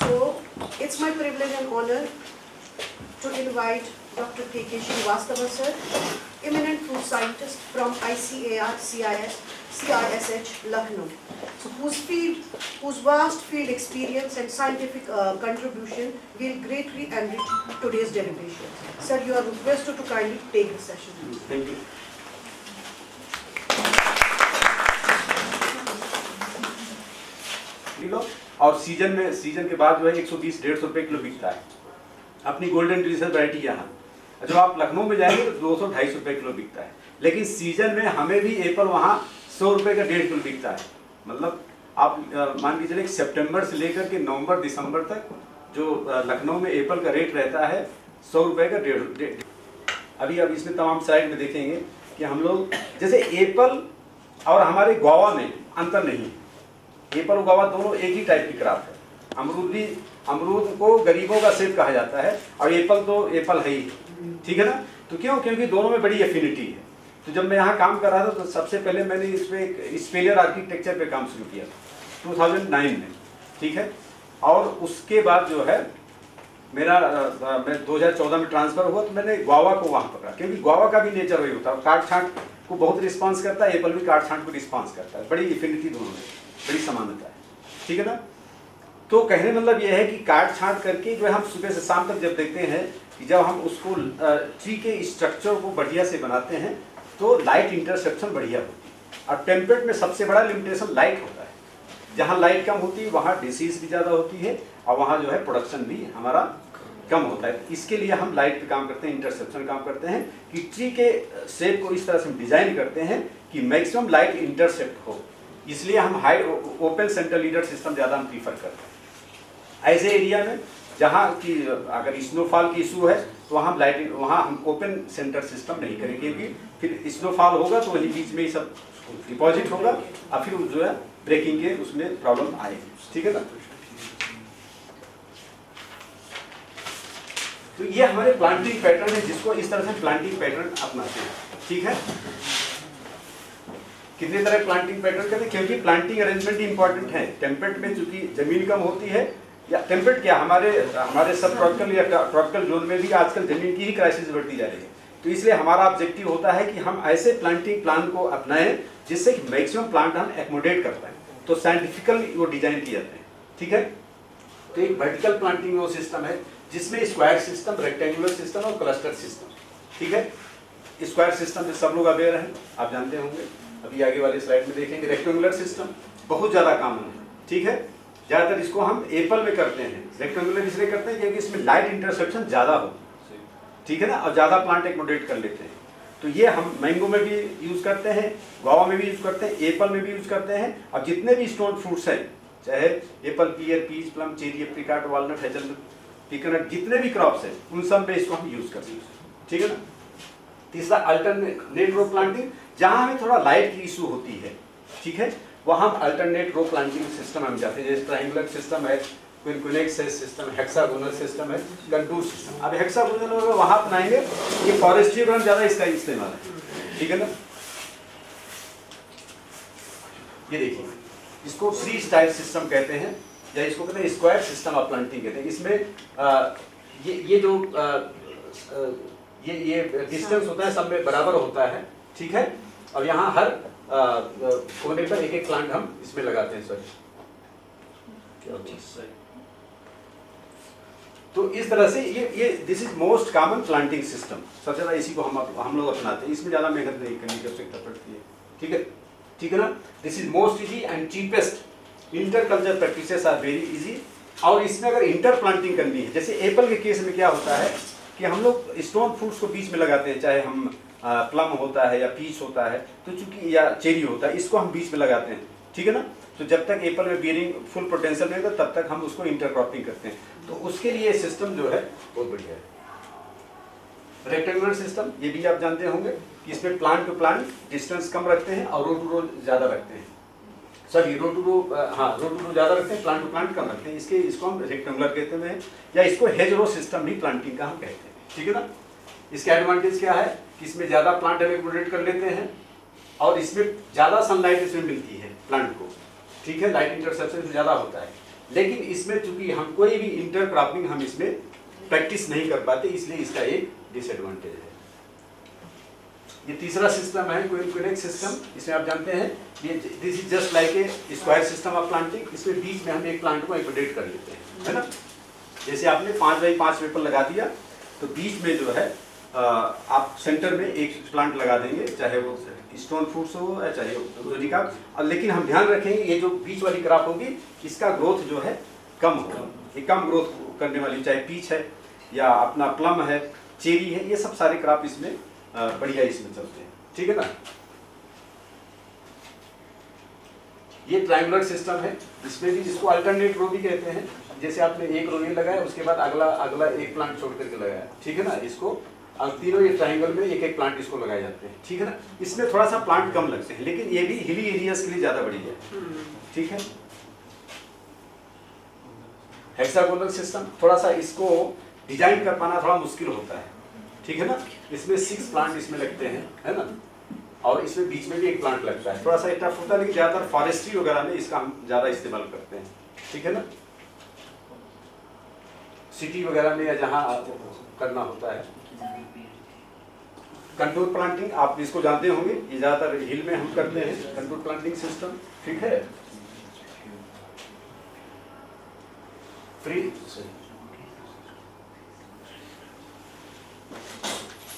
So it's my privilege and honor to invite Dr. K.K. Srivastava sir, eminent food scientist from ICAR CRSH Lucknow, so whose vast field experience and scientific contribution will greatly enrich today's deliberation. Sir, you are requested to kindly take the session. Thank you. Kilo और season के बाद जो है 120-150 रुपए kilo बिकता है अपनी golden delicious variety. यहाँ जब आप लखनऊ में जाएंगे तो 200-250 रुपए किलो बिकता है, लेकिन सीजन में हमें भी एप्पल वहाँ 100 रुपए का 1.5 किलो बिकता है। मतलब आप मान के चलिए सितंबर से लेकर के नवंबर दिसंबर तक जो लखनऊ में एप्पल का रेट रहता है 100 रुपए का 1.5। अभी अब इसमें तमाम साइड में देखेंगे कि हम लोग जैसे एप्पल और हमारे गुआवा में अंतर नहीं है। एप्पल और गुआवा दोनों एक ही टाइप की क्रॉप है। अमरूद को गरीबों का सेब कहा जाता है और एप्पल तो एप्पल है ही, ठीक है ना। तो क्यों? क्योंकि दोनों में बड़ी एफिनिटी है। तो जब मैं यहाँ काम कर रहा था तो सबसे पहले मैंने इसमें एक स्पेलियर आर्किटेक्चर पे काम शुरू किया 2009 में, ठीक है। और उसके बाद जो है मेरा मैं 2014 में ट्रांसफर हुआ तो मैंने गुआवा को वहाँ पकड़ा, क्योंकि गुआवा का भी नेचर वही होता है, काट छांट को बहुत रिस्पॉन्स करता है, एप्पल भी काट छांट को रिस्पॉन्स करता है। बड़ी एफिनिटी दोनों में, बड़ी समानता है, ठीक है ना। तो कहने मतलब यह है कि काट छांट करके जो है हम सुबह से शाम तक जब देखते हैं कि जब हम उसको ट्री के स्ट्रक्चर को बढ़िया से बनाते हैं तो लाइट इंटरसेप्शन बढ़िया होती है। और टेम्परेट में सबसे बड़ा लिमिटेशन लाइट होता है। जहाँ लाइट कम होती है वहाँ डिसीज भी ज़्यादा होती है और वहाँ जो है प्रोडक्शन भी हमारा कम होता है। इसके लिए हम लाइट पे काम करते हैं, इंटरसेप्शन काम करते हैं कि ट्री के शेप को इस तरह से डिजाइन करते हैं कि मैक्सिमम लाइट इंटरसेप्ट हो। इसलिए हम high open centre leader system ज़्यादा हम प्रीफर करते हैं। ऐसे एरिया में जहाँ की अगर स्नोफॉल की इशू है तो वहाँ हम ओपन सेंटर सिस्टम नहीं करेंगे, क्योंकि फिर स्नोफॉल होगा तो वही बीच में ही सब डिपॉजिट होगा और फिर जो है ब्रेकिंग के उसमें प्रॉब्लम आएगी, ठीक है ना। तो ये हमारे प्लांटिंग पैटर्न है जिसको इस तरह से प्लांटिंग पैटर्न अपनाते हैं, ठीक है। कितने तरह प्लांटिंग पैटर्न करते हैं, क्योंकि प्लांटिंग अरेंजमेंट इंपॉर्टेंट है। टेम्परेट में चूंकि जमीन कम होती है, या टेम्परेट क्या हमारे सब ट्रॉपिकल या ट्रॉपिकल जोन में भी आजकल जमीन की ही क्राइसिस बढ़ती जा रही है। तो इसलिए हमारा ऑब्जेक्टिव होता है कि हम ऐसे प्लांटिंग प्लान को अपनाएं जिससे कि मैक्सिमम प्लांट हम एकोमोडेट कर पाएं। तो साइंटिफिकली वो डिजाइन किए जाते हैं, ठीक है। तो एक वर्टिकल प्लांटिंग वो सिस्टम है जिसमें स्क्वायर सिस्टम, रेक्टेंगुलर सिस्टम और क्लस्टर सिस्टम, ठीक है। स्क्वायर सिस्टम में सब लोग अवेयर हैं, आप जानते होंगे। अभी आगे वाली स्लाइड में देखेंगे। रेक्टेंगुलर सिस्टम बहुत ज़्यादा कॉमन है, ठीक है। ज़्यादातर इसको हम एप्पल में करते हैं। रेक्टेंगुलर इसलिए करते हैं क्योंकि इसमें लाइट इंटरसेप्शन ज़्यादा हो, ठीक है ना, और ज़्यादा प्लांट एकोमोडेट कर लेते हैं। तो ये हम मैंगो में भी यूज़ करते हैं, गुआवा में भी यूज़ करते हैं, एप्पल में भी यूज़ करते हैं, और जितने भी स्टोन फ्रूट्स हैं, चाहे apple, pear, peach, plum, cherry, apricot, walnut, hazelnut, pecan nut, जितने भी क्रॉप्स हैं उन सब पे इसको हम यूज़ करते हैं, ठीक है ना। तीसरा अल्टरनेट रो प्लांटिंग, जहाँ हमें थोड़ा लाइट की इशू होती है, ठीक है, वहाँ हम अल्टरनेट रो प्लांटिंग सिस्टम हम जाते हैं। जैसे ट्रायंगुलर सिस्टम है, क्विनक्विनेक्स सिस्टम, हेक्सागोनल सिस्टम है, कंटूर सिस्टम। अब हेक्सागोनल वहाँ अपनाएंगे, ये फॉरेस्ट्री में ज़्यादा इसका इस्तेमाल है, ठीक है ना। ये देखिए, इसको फ्री स्टाइल सिस्टम कहते हैं, या इसको कहते हैं स्क्वायर सिस्टम ऑफ प्लांटिंग कहते हैं। इसमें ये जो ये डिस्टेंस होता है सब में बराबर होता है, ठीक है। और यहाँ हर कोने पर एक एक प्लांट हम इसमें लगाते हैं। तो इस तरह से ये this is most common planting system. सबसे ज़्यादा इसी को हम लोग अपनाते हैं। इसमें ज़्यादा मेहनत नहीं करने की आवश्यकता पड़ती है, ठीक है ना। This is most easy and cheapest. Inter culture practices are very easy. और इसमें अगर इंटर प्लांटिंग करनी है, जैसे एप्पल के केस में क्या होता है कि हम लोग स्टोन फ्रूट्स को बीच में लगाते हैं, चाहे हम प्लम होता है या पीच होता है, तो चूंकि या चेरी होता है, इसको हम बीच में लगाते हैं, ठीक है ना। तो जब तक एप्पल में बियरिंग फुल पोटेंशियल नहीं होता तब तक हम उसको इंटरक्रॉपिंग करते हैं। तो उसके लिए सिस्टम जो है बहुत बढ़िया है। रेक्टेंगुलर सिस्टम, ये भी आप जानते होंगे कि इसमें प्लांट टू प्लांट डिस्टेंस कम रखते हैं और रो टू रो ज़्यादा रखते हैं। सॉरी, रो टू रो ज़्यादा रखते हैं, प्लांट टू प्लांट कम रखते हैं। इसको हम रेक्टेंगुलर कहते हैं, या इसको हेज रो सिस्टम भी प्लांटिंग का हम कहते हैं, ठीक है ना। इसका एडवांटेज क्या है कि इसमें ज़्यादा प्लांट हम एकोमोडेट कर लेते हैं और इसमें ज़्यादा सनलाइट इसमें मिलती है प्लांट को, ठीक है। लाइट इंटरसेप्शन ज़्यादा होता है। लेकिन इसमें चूंकि हम कोई भी इंटरक्रॉपिंग हम इसमें प्रैक्टिस नहीं कर पाते, इसलिए इसका एक डिसएडवांटेज है। ये तीसरा सिस्टम है क्विनेक्स सिस्टम। इसमें आप जानते हैं ये this is just like a square system of planting. इसमें बीच में हम एक प्लांट को एक्सपेंडेड कर लेते हैं, है ना। जैसे आपने 5 बाई 5 पेपर लगा दिया तो बीच में जो है आप सेंटर में एक प्लांट लगा देंगे, चाहे वो स्टोन फ्रूट्स हो या चाहे रोजी का। लेकिन हम ध्यान रखेंगे ये जो बीच वाली क्रॉप होगी इसका ग्रोथ जो है कम होगा, ये कम ग्रोथ करने वाली, चाहे पीच है या अपना प्लम है, चेरी है, ये सब सारे क्रॉप इसमें बढ़िया इसमें चलते हैं, ठीक है ना। ये ट्रायंगुलर सिस्टम है, इसमें भी जिसको अल्टरनेट रो भी कहते हैं। जैसे आपने एक रो ये लगाया, उसके बाद अगला एक प्लांट छोड़ करके लगाया, ठीक है ना। इसको तीनों ये ट्रायंगल में एक एक प्लांट इसको लगाए जाते हैं, ठीक है ना। इसमें थोड़ा सा प्लांट कम लगते हैं, लेकिन ये भी हिली एरियाज के लिए ज्यादा बढ़िया है, ठीक है। हेक्सागोनल सिस्टम, थोड़ा सा इसको डिजाइन कर पाना थोड़ा मुश्किल होता है, ठीक है ना। इसमें 6 प्लांट इसमें लगते हैं, है ना, और इसमें बीच में भी एक प्लांट लगता है। थोड़ा सा टफ होता है, लेकिन ज्यादातर फॉरेस्ट्री वगैरह में इसका हम ज्यादा इस्तेमाल करते हैं, ठीक है ना। सिटी वगैरह में या जहाँ करना होता है। कंटूर प्लांटिंग आप इसको जानते होंगे, ये ज्यादातर हिल में हम करते हैं कंटूर प्लांटिंग सिस्टम, ठीक है। फ्री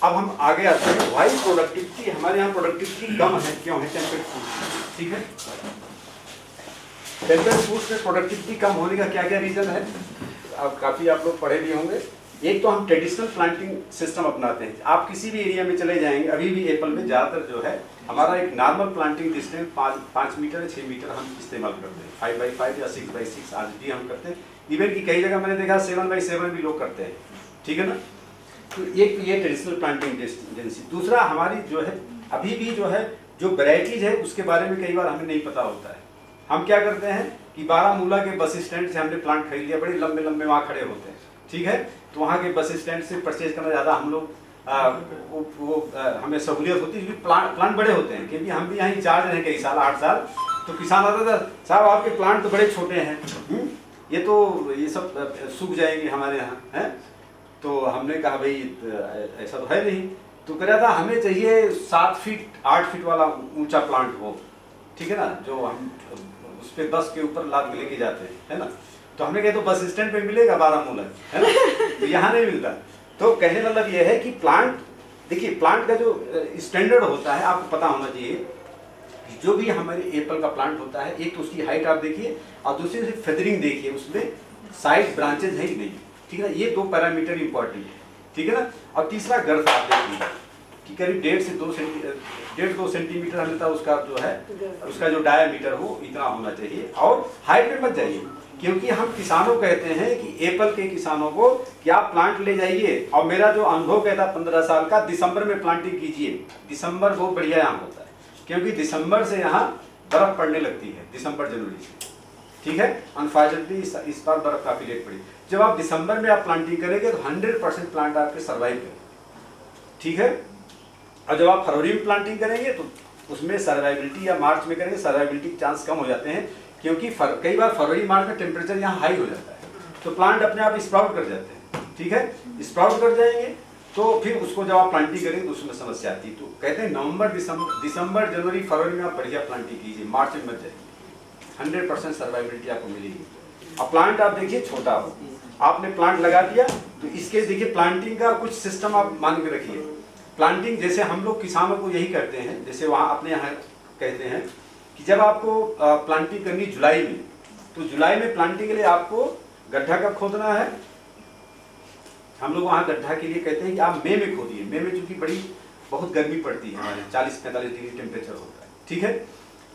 अब हम आगे आते हैं। वाई प्रोडक्टिविटी, हमारे यहाँ प्रोडक्टिविटी कम है, क्यों है? टेम्परेट फूड, ठीक है। टेम्परेट फूड में प्रोडक्टिविटी कम होने का क्या क्या रीजन है? अब काफी आप लोग पढ़े भी होंगे। एक तो हम ट्रेडिशनल प्लांटिंग सिस्टम अपनाते हैं। आप किसी भी एरिया में चले जाएंगे, अभी भी एप्पल में ज्यादातर जो है हमारा एक नॉर्मल प्लांटिंग डिस्टेंस 5 मीटर या 6 मीटर हम इस्तेमाल करते हैं। 5 बाई 5 या 6 बाई 6 आज भी हम करते हैं। इवन की कई जगह मैंने देखा 7 बाई 7 भी लोग करते हैं, ठीक है ना। तो एक ये ट्रेडिशनल प्लांटिंग डिस्टेंस। दूसरा हमारी जो है अभी भी जो है जो वैरायटीज है उसके बारे में कई बार हमें नहीं पता होता है। हम क्या करते हैं कि बारामूला के बस स्टैंड से हमने प्लांट खरीद लिया, बड़े लंबे लंबे वहाँ खड़े होते हैं, ठीक है। तो वहाँ के बस स्टैंड से परचेज करना ज़्यादा हम लोग हमें सहूलियत होती है, क्योंकि प्लांट बड़े होते हैं। क्योंकि हम भी यहाँ चार्ज रहे कई साल, 8 साल, तो किसान आता था, साहब आपके प्लांट तो बड़े छोटे हैं, ये तो ये सब सूख जाएंगे हमारे यहाँ, हैं। तो हमने कहा भाई ऐसा तो है नहीं। तो कह रहा था हमें चाहिए 7 फीट 8 फीट वाला ऊंचा प्लांट हो, ठीक है ना, जो हम उस पर बस के ऊपर लाद के लेके जाते हैं, है ना। तो हमने कहा तो बस स्टैंड पे मिलेगा बारामूला, है ना, तो यहाँ नहीं मिलता। तो कहने का मतलब ये है कि प्लांट, देखिए प्लांट का जो स्टैंडर्ड होता है आपको पता होना चाहिए। जो भी हमारे एप्पल का प्लांट होता है, एक तो उसकी हाइट आप देखिए और दूसरी से फेदरिंग देखिए, उसमें साइड ब्रांचेज है ही नहीं, ठीक है। ये 2 पैरामीटर इंपॉर्टेंट है, ठीक है ना। और तीसरा गर्थ आप देखिए कि करीब 1.5 से 2 सेंटीमीटर हमें उसका जो है उसका जो डायामीटर हो इतना होना चाहिए। और हाइट में मत जाइए, क्योंकि हम किसानों कहते हैं कि एप्पल के किसानों को कि आप प्लांट ले जाइए, और मेरा जो अनुभव कहता 15 साल का, दिसंबर में प्लांटिंग कीजिए। दिसंबर बहुत बढ़िया यहाँ होता है, क्योंकि दिसंबर से यहाँ बर्फ पड़ने लगती है, दिसंबर जनवरी से, ठीक है। अनफॉर्चुनेटली इस बार बर्फ काफी लेट पड़ी। जब आप दिसंबर में आप प्लांटिंग करेंगे तो 100% प्लांट आपके सर्वाइव करेंगे, ठीक है। और जब आप फरवरी में प्लांटिंग करेंगे तो उसमें सर्वाइबिलिटी, या मार्च में करेंगे सर्वाइबिलिटी के चांस कम हो जाते हैं, क्योंकि कई बार फरवरी मार्च में टेम्परेचर यहाँ हाई हो जाता है, तो प्लांट अपने आप स्प्राउट कर जाते हैं, ठीक है। स्प्राउट कर जाएंगे तो फिर उसको जब आप प्लांटिंग करेंगे तो उसमें समस्या आती है। तो कहते हैं नवंबर दिसंबर जनवरी फरवरी में आप बढ़िया प्लांटिंग कीजिए, मार्च में मत जाइए, 100% सर्वाइबिलिटी आपको मिलेगी। अब प्लांट आप देखिए छोटा हो, आपने प्लांट लगा दिया तो इसके देखिए प्लांटिंग का कुछ सिस्टम आप मान के रखिए। प्लांटिंग जैसे हम लोग किसानों को यही करते हैं, जैसे वहाँ अपने यहाँ कहते हैं कि जब आपको प्लांटिंग करनी जुलाई में, तो जुलाई में प्लांटिंग के लिए आपको गड्ढा कब खोदना है? हम लोग वहाँ गड्ढा के लिए कहते हैं कि आप मई में खोदिए। मई में चूंकि बड़ी बहुत गर्मी पड़ती है, हमारे 40-45 डिग्री टेम्परेचर होता है, ठीक है।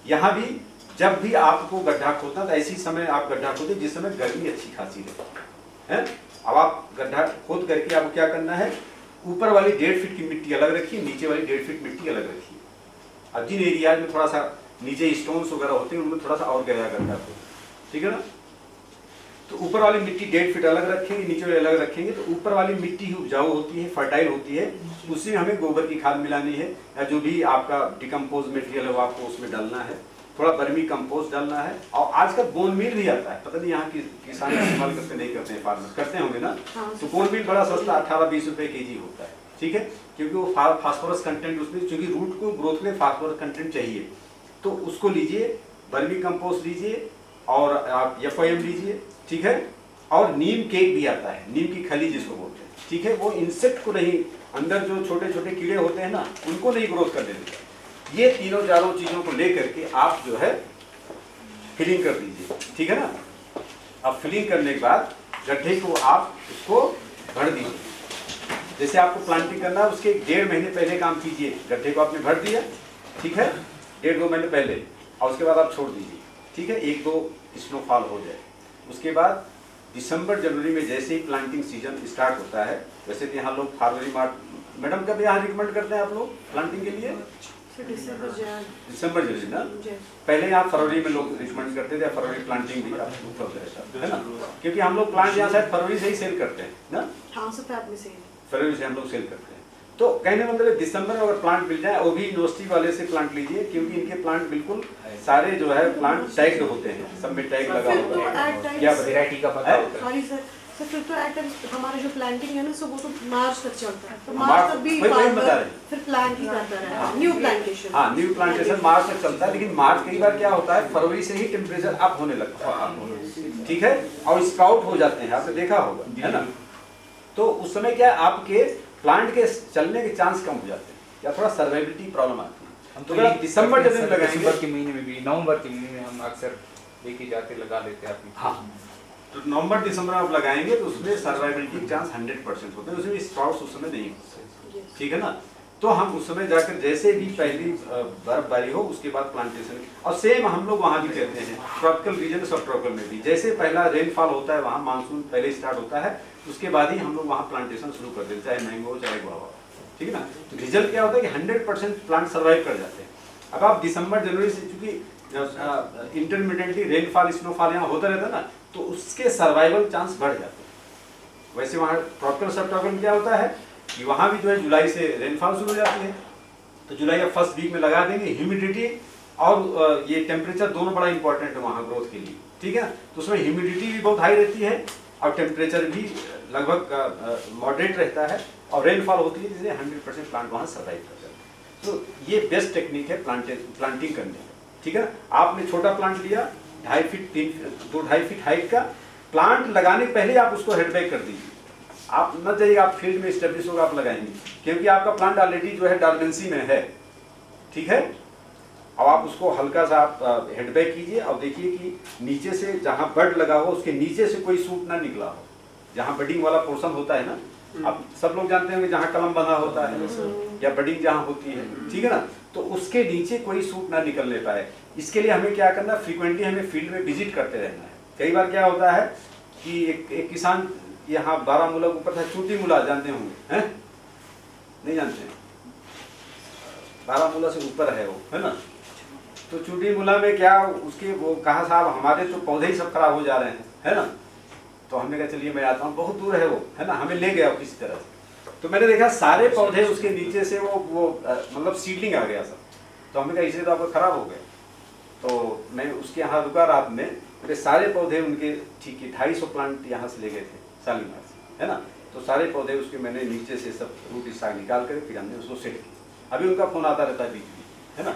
यहाँ भी जब भी आपको गड्ढा खोदना तो ऐसी समय आप गड्ढा खोदे जिस समय गर्मी अच्छी खासी रहे, है। अब आप गड्ढा खोद करके आपको क्या करना है, ऊपर वाली 1.5 फीट की मिट्टी अलग रखिए, नीचे वाली 1.5 फीट मिट्टी अलग रखिए। अब जिन एरियाज में थोड़ा सा नीचे स्टोन्स वगैरह होते हैं उनमें थोड़ा सा और गहरा गड्ढा खोदें, ठीक है ना। तो ऊपर वाली मिट्टी 1.5 फीट अलग रखेंगे, नीचे वाली अलग रखेंगे, तो ऊपर वाली मिट्टी ही उपजाऊ होती है, फर्टाइल होती है, उसमें हमें गोबर की खाद मिलानी है, या जो भी आपका डिकम्पोज मटेरियल है वो आपको उसमें डालना है। थोड़ा वर्मी कंपोस्ट डालना है, और आजकल बोन मील भी आता है, पता नहीं यहाँ की किसान इस्तेमाल करते नहीं करते हैं, फार्मर करते होंगे ना। तो बोन मील बड़ा सस्ता 18-20 रुपए केजी होता है, ठीक है, क्योंकि वो फास्फोरस कंटेंट उसमें, क्योंकि रूट को ग्रोथ में फास्फोरस कंटेंट चाहिए, तो उसको लीजिए, वर्मी कंपोस्ट लीजिए, और आप FOM लीजिए, ठीक है, और नीम केक भी आता है, नीम की खली जिसको बोलते हैं, ठीक है, वो इंसेक्ट को नहीं, अंदर जो छोटे छोटे कीड़े होते हैं ना, उनको नहीं ग्रोथ करने देता। ये तीनों चारों चीज़ों को लेकर के आप जो है फिलिंग कर दीजिए, ठीक है ना। अब फिलिंग करने के बाद गड्ढे को आप उसको भर दीजिए, जैसे आपको प्लांटिंग करना है उसके 1.5 महीने पहले काम कीजिए। गड्ढे को आपने भर दिया, ठीक है, 1.5-2 महीने पहले, और उसके बाद आप छोड़ दीजिए, ठीक है, 1-2 स्नोफॉल हो जाए। उसके बाद दिसंबर जनवरी में जैसे ही प्लांटिंग सीजन स्टार्ट होता है, वैसे तो यहाँ लोग फरवरी मार्च, मैडम कब यहाँ रिकमेंड करते हैं आप लोग प्लांटिंग के लिए? दिसंबर जनवरी ना, पहले यहाँ फरवरी में लोग रिकमेंड करते थे, फरवरी प्लांटिंग भी उपलब्ध रहता है ना, क्योंकि हम लोग प्लांट यहाँ शायद फरवरी से ही सेल करते हैं ना, फरवरी से हम लोग सेल करते हैं। तो कहने मतलब है दिसंबर में अगर प्लांट मिल जाए, वो भी यूनिवर्सिटी वाले से प्लांट लीजिए, क्योंकि इनके प्लांट बिल्कुल सारे जो है प्लांट टैग होते हैं, सब में टैग लगा होता है, क्या वैरायटी का पता होता है। तो फिर तो हमारा जो प्लांटिंग है ना, सो वो तो मार्च तक चलता है, तो मार्च मार्च तक भी फिर प्लांट ही करता रहा, न्यू प्लांटेशन। हाँ, न्यू प्लांटेशन मार्च तक चलता है, लेकिन मार्च कई बार क्या होता है, फरवरी से ही टेम्परेचर अप होने लगता है, ठीक है, और स्प्राउट हो जाते हैं, आपने देखा होगा, है ना। तो उस समय क्या आपके प्लांट के चलने के चांस कम हो जाते हैं, या थोड़ा सर्वाइविलिटी प्रॉब्लम आती है। तो अगर दिसंबर जब लगाएंगे, दिसंबर के महीने में भी, नवंबर के महीने में हम अक्सर लेके जाते लगा लेते हैं अपनी। हाँ, तो नवंबर दिसंबर आप लगाएंगे तो उसमें सर्वाइविलिटी चांस 100% होते हैं, उसमें स्प्राउट्स उस समय नहीं होते, ठीक है ना। तो हम उस समय जाकर जैसे भी पहली बर्फबारी हो उसके बाद प्लांटेशन, और सेम हम लोग वहाँ भी कहते हैं ट्रॉपिकल रीजन, सब ट्रॉपिकल में भी जैसे पहला रेनफॉल होता है, वहाँ मानसून पहले स्टार्ट होता है, उसके बाद ही हम लोग वहाँ प्लांटेशन शुरू कर देते हैं, चाहे मैंगो चाहे गुआवा, ठीक है ना। तो रिजल्ट क्या होता है कि 100% प्लांट सर्वाइव कर जाते हैं। अब आप दिसंबर जनवरी से, चूंकि इंटरमीडिएटली रेनफॉल स्नोफॉल यहाँ होता रहता है ना, तो उसके सर्वाइवल चांस बढ़ जाते हैं। वैसे वहाँ ट्रॉपिकल सब ट्रॉपिकल में क्या होता है कि वहाँ भी जो है जुलाई से रेनफॉल शुरू हो जाती है, तो जुलाई का फर्स्ट वीक में लगा देंगे। ह्यूमिडिटी और ये टेम्परेचर दोनों बड़ा इंपॉर्टेंट है वहाँ ग्रोथ के लिए, ठीक है। तो उसमें ह्यूमिडिटी भी बहुत हाई रहती है और टेम्परेचर भी लगभग मॉडरेट रहता है, और रेनफॉल होती है, जिससे 100% प्लांट वहाँ सर्वाइव कर जाता है। तो ये बेस्ट टेक्निक है प्लांटिंग करने का, ठीक है ना। आपने छोटा प्लांट लिया 2.5 फीट 2.5 फीट हाइट का, प्लांट लगाने के पहले आप उसको हेडबैक कर दीजिए। आप न जाइए, आप फील्ड में स्टेब्लिश होगा आप लगाएंगे, क्योंकि आपका प्लांट ऑलरेडी जो है डॉर्मेंसी में है, ठीक है। अब आप उसको हल्का सा आप हेडबैक कीजिए, और देखिए कि नीचे से जहाँ बड लगा हो उसके नीचे से कोई सूट ना निकला हो, जहाँ बडिंग वाला पोर्शन होता है ना, अब सब लोग जानते हैं कि जहाँ कलम बना होता है या बडिंग जहाँ होती है, ठीक है ना, तो उसके नीचे कोई सूट ना निकलने पाए। इसके लिए हमें क्या करना है, फ्रीक्वेंटली हमें फील्ड में विजिट करते रहना है। कई बार क्या होता है कि एक किसान यहाँ बारामूला के ऊपर था, चूटीमूला जानते होंगे, हैं? नहीं जानते हैं? बारामूला से ऊपर है वो, है ना। तो चूटीमूला में क्या उसके वो कहा साहब हमारे तो पौधे ही सब खराब हो जा रहे हैं, है ना। तो हमने कहा चलिए मैं आता हूँ, बहुत दूर है वो, है ना, हमें ले गया किसी तरह से। तो मैंने देखा सारे पौधे उसके नीचे से वो मतलब सीडलिंग आ गया सब। तो हमने कहा इसे तो आपको खराब हो गया। तो मैं उसके यहाँ रुका रात में, मेरे सारे पौधे उनके ठीक है 250 प्लांट यहाँ से ले गए थे शालीमार से, है ना। तो सारे पौधे उसके मैंने नीचे से सब रूट स्टॉक निकाल कर फिर हमने उसको सेट किया। अभी उनका फोन आता रहता है बीच बीच, है ना।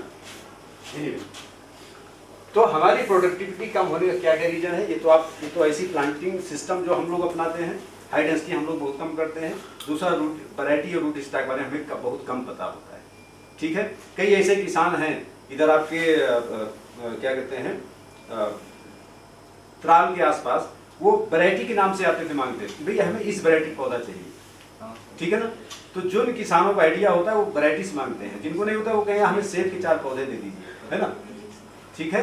तो हमारी प्रोडक्टिविटी कम होने का क्या क्या रीजन है, ये तो ऐसी प्लांटिंग सिस्टम जो हम लोग अपनाते हैं, हाई डेंसिटी हम लोग बहुत कम करते हैं। दूसरा रूट वैरायटी और रूट स्टॉक बारे हमें बहुत कम पता होता है, ठीक है। कई ऐसे किसान हैं इधर आपके क्या कहते हैं त्राल के आसपास, वो वैरायटी के नाम से आते थे मांगते थे, भैया हमें इस वैरायटी पौधा चाहिए, ठीक है ना। तो जो किसानों को आइडिया होता है वो वैराइटीज मांगते हैं, जिनको नहीं होता वो कहें हमें सेब के 4 पौधे दे दीजिए, है ना, ठीक है।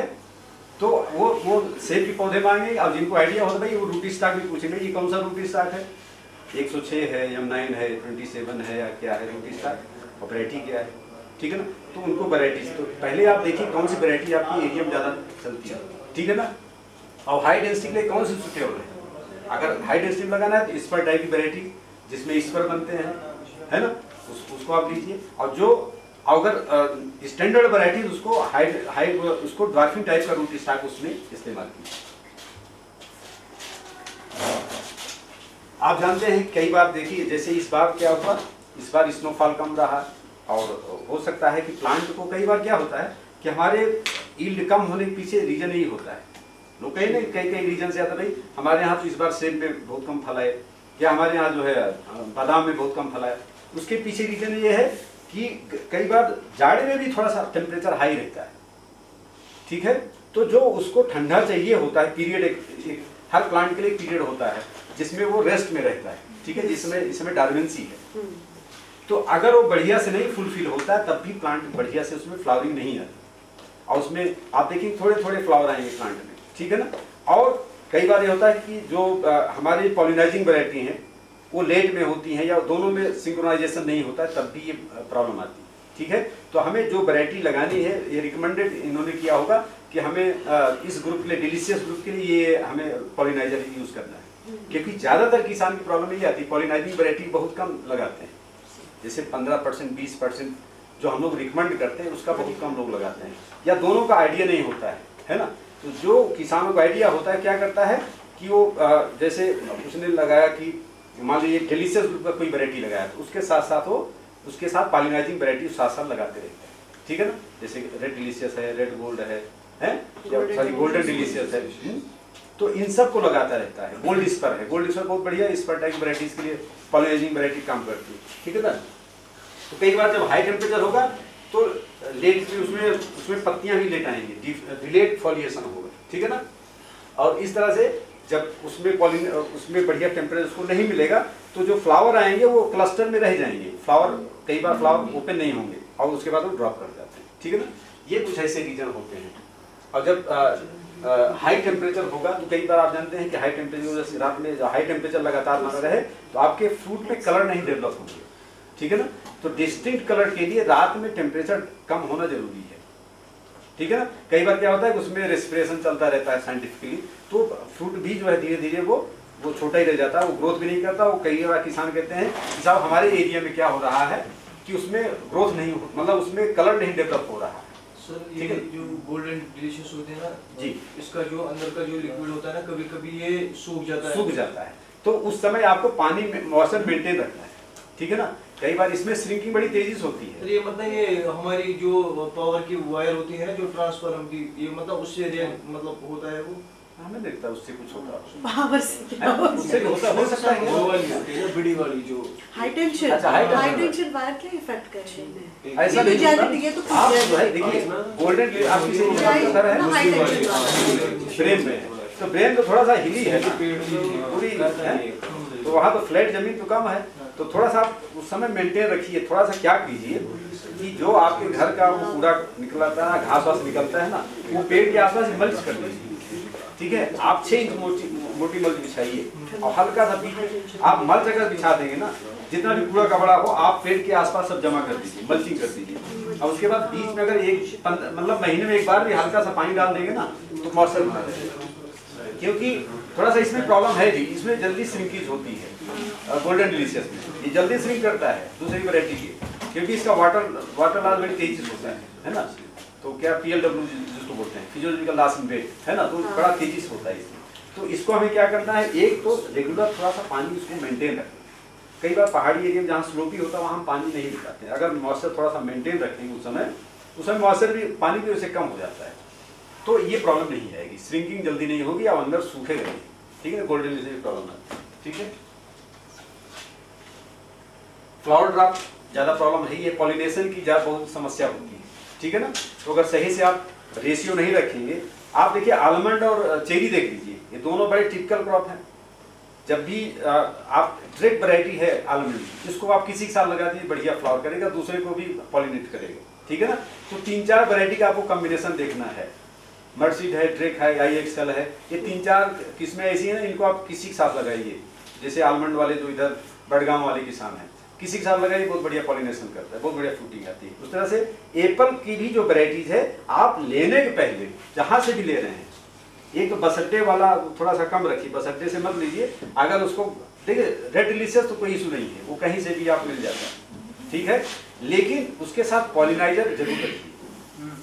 तो वो सेब के पौधे मांगे, और जिनको आइडिया होता भाई वो रूट स्टॉक भी पूछेंगे, ये कौन सा रूट स्टॉक है, 106 है, M9 है, 27 है, या क्या है रूट स्टॉक, और वैरायटी क्या है, ठीक है ना। तो उनको वैराइटीज, तो पहले आप देखिए कौन सी वैरायटी आपकी एरिया में ज़्यादा चलती है, ठीक है ना। और हाई डेंसिटी के लिए कौन सी सुटेबल है, अगर हाई डेंसिटी में लगाना है तो स्पर टाइप की वैरायटी जिसमें स्पर बनते हैं, है ना, उसको आप लीजिए। और जो अगर स्टैंडर्ड वैरायटी उसको हाई उसको ड्वार्फिंग टाइप का रूट स्टॉक उसने इस्तेमाल किया। आप जानते हैं कई बार देखिए जैसे इस बार क्या हुआ, इस बार स्नोफॉल कम रहा और हो सकता है कि प्लांट को कई बार क्या होता है कि हमारे यील्ड कम होने के पीछे रीजन यही होता है। लोग कहीं नहीं कई रीजन से आता नहीं, हमारे यहाँ तो इस बार सेब में बहुत कम फला है या हमारे यहाँ जो है बादाम में बहुत कम फला है। उसके पीछे रीजन ये है कि कई बार जाड़े में भी थोड़ा सा टेम्परेचर हाई रहता है, ठीक है। तो जो उसको ठंडा चाहिए होता है पीरियड, एक हर प्लांट के लिए पीरियड होता है जिसमें वो रेस्ट में रहता है, ठीक है, जिसमें इसमें डार्वेंसी है। तो अगर वो बढ़िया से नहीं फुलफिल होता है तब भी प्लांट बढ़िया से उसमें फ्लावरिंग नहीं आती और उसमें आप देखेंगे थोड़े थोड़े फ्लावर आएंगे प्लांट में, ठीक है ना। और कई बार ये होता है कि जो हमारी पॉलिनाइजिंग वैरायटी हैं वो लेट में होती हैं या दोनों में सिंक्रोनाइजेशन नहीं होता है तब भी ये प्रॉब्लम आती है, ठीक है। तो हमें जो वैरायटी लगानी है ये रिकमेंडेड इन्होंने किया होगा कि हमें इस ग्रुप के लिए, डिलीशियस ग्रुप के लिए ये हमें पॉलिनाइजर यूज करना है, क्योंकि ज्यादातर किसान की प्रॉब्लम ये आती है पॉलिनाइजिंग वैरायटी बहुत कम लगाते हैं, जैसे 15% 20% जो हम लोग रिकमेंड करते हैं उसका बहुत कम लोग लगाते हैं, या दोनों का आइडिया नहीं होता है ना। तो जो किसानों का आइडिया होता है क्या करता है कि वो जैसे उसने लगाया कि मान लीजिए डिलीशियस ग्रुप का कोई वैरायटी लगाया तो उसके साथ साथ वो उसके साथ पॉलिनाइजिंग वैरायटी साथ साथ लगाते रहते हैं, ठीक है ना। जैसे रेड डिलीशियस है, रेड गोल्ड है सॉरी गोल्डन डिलीशियस है, तो इन सब को लगाता रहता है। गोल्ड स्पर है, गोल्ड स्पर बहुत बढ़िया स्पर टाइप वैरायटीज के लिए पॉलिनाइजिंग वैरायटी काम करती है, ठीक है ना। तो कई बार जब हाई टेम्परेचर होगा तो लेट उसमें पत्तियां भी लेट आएंगी, डिलेड फॉलिएशन होगा, ठीक है ना। और इस तरह से जब उसमें बढ़िया टेम्परेचर उसको नहीं मिलेगा तो जो फ्लावर आएंगे वो क्लस्टर में रह जाएंगे, कई बार फ्लावर ओपन नहीं होंगे और उसके बाद वो ड्रॉप कर जाते हैं, ठीक है ना। ये कुछ ऐसे रीजन होते हैं। और जब हाई टेम्परेचर होगा तो कई बार आप जानते हैं कि हाई टेम्परेचर रात में हाई टेम्परेचर लगातार बना रहे तो आपके फ्रूट में कलर नहीं डेवलप होंगे, ठीक है ना। तो डिस्टिंक्ट कलर के लिए रात में टेम्परेचर कम होना जरूरी है, ठीक है ना। कई बार क्या होता है कि उसमें रेस्पिरेशन चलता रहता है साइंटिफिकली, तो फ्रूट भी जो है धीरे धीरे वो छोटा ही रह जाता है, वो ग्रोथ भी नहीं करता। वो कई बार किसान कहते हैं कि साहब हमारे एरिया में क्या हो रहा है कि उसमें ग्रोथ नहीं हो, मतलब उसमें कलर नहीं डेवलप हो रहा है। सर ये जो गोल्डन डिलीशियस होते हैं ना जी, इसका जो अंदर का जो लिक्विड होता है ना कभी कभी ये सूख जाता है, तो उस समय आपको पानी में मॉइस्चर मेंटेन रखना है, ठीक है ना। कई बार इसमें श्रिंकिंग बड़ी तेजी से होती है। ये मतलब ये हमारी जो पावर की वायर होती है ना जो ट्रांसफार्मर की, ये मतलब उससे मतलब होता है वो हमें देखता है उससे कुछ होता है, पावर से क्या हो उससे भी होता हो सकता है। वो वाली होती है ना बड़ी वाली जो हाई टेंशन, अच्छा, high tension high tension wire क्या इफेक्ट करेंगे? ऐसा नहीं होता। ये तो आप जो है देखिए गोल्डन आप किसी चीज का पता है हाई टेंशन वायर ब्रेन में, तो ब्रेन तो थोड़ा सा हिली है ना पूरी है, तो वहाँ तो फ्लैट जमीन तो कम है, तो थोड़ा सा आप उस समय मेंटेन रखिए। थोड़ा सा क्या कीजिए कि जो आपके घर का वो कूड़ा निकलता है, घास वास निकलता है ना, वो पेड़ के आसपास मल्च कर दीजिए, ठीक है। आप 6 इंच मोटी मल्च बिछाइए और हल्का सा बीच में आप मल्च अगर बिछा देंगे ना, जितना भी कूड़ा कपड़ा हो आप पेड़ के आसपास सब जमा कर दीजिए, मल्चिंग कर दीजिए। और उसके बाद बीच में अगर मतलब महीने में एक बार भी हल्का सा पानी डाल देंगे ना तो मॉइस्चर बना रहेगा, क्योंकि थोड़ा सा इसमें प्रॉब्लम है भी, इसमें जल्दी श्रिंकेज होती है। गोल्डन डिलीशियस में ये जल्दी श्रिंक करता है दूसरी वैरायटी के, क्योंकि इसका वाटर लॉस बड़ी तेजी से होता है ना। तो क्या PLW जिसको बोलते हैं फिजियोलॉजिकल लॉस इन वेट है ना, तो बड़ा तेजी से होता है इसमें। तो इसको हमें क्या करना है, एक तो रेगुलर थोड़ा सा पानी उसको मेंटेन रखें। कई बार पहाड़ी एरिया में जहाँ स्लोपी होता है वहाँ हम पानी नहीं लगाते, अगर मॉइस्चर थोड़ा सा मेंटेन रखेंगे उस समय मॉइस्चर भी पानी भी उससे कम हो जाता है, तो ये प्रॉब्लम नहीं आएगी, श्रिंकिंग जल्दी नहीं होगी और अंदर सूखेगा नहीं, ठीक है। गोल्डन डिलीशियस की प्रॉब्लम है, ठीक है। फ्लावर ड्रॉप ज़्यादा प्रॉब्लम है, ये पॉलिनेशन की ज़्यादा बहुत समस्या होती है, ठीक है ना। तो अगर सही से आप रेशियो नहीं रखेंगे, आप देखिए आलमंड और चेरी देख लीजिए, ये दोनों बड़े टिपिकल क्रॉप हैं। जब भी आप डायरेक्ट वैरायटी है आलमंड, जिसको आप किसी के साथ लगा दीजिए बढ़िया फ्लावर करेगा, दूसरे को भी पॉलिनेट करेगा, ठीक है ना। तो 3-4 वैरायटी का आपको कॉम्बिनेशन देखना है, मर्सीड है, ड्रेक है, IXL है, ये 3-4 किस्में ऐसी हैं ना, इनको आप किसी के साथ लगाइए। जैसे आलमंड वाले जो इधर बड़गांव वाले किसान हैं, किसी के साथ लगाइए, बहुत बढ़िया पॉलिनेशन करता है, बहुत बढ़िया फ्रूटिंग आती है। उस तरह से एप्पल की भी जो वैरायटीज है, आप लेने के पहले जहाँ से भी ले रहे हैं, एक तो बसड्डे वाला थोड़ा सा कम रखिए, बसड्डे से मत लीजिए। अगर उसको देखिए रेड डिलीशियस तो कोई इशू नहीं है, वो कहीं से भी आप मिल जाता है, ठीक है, लेकिन उसके साथ पॉलिनाइजर जरूर रखिए।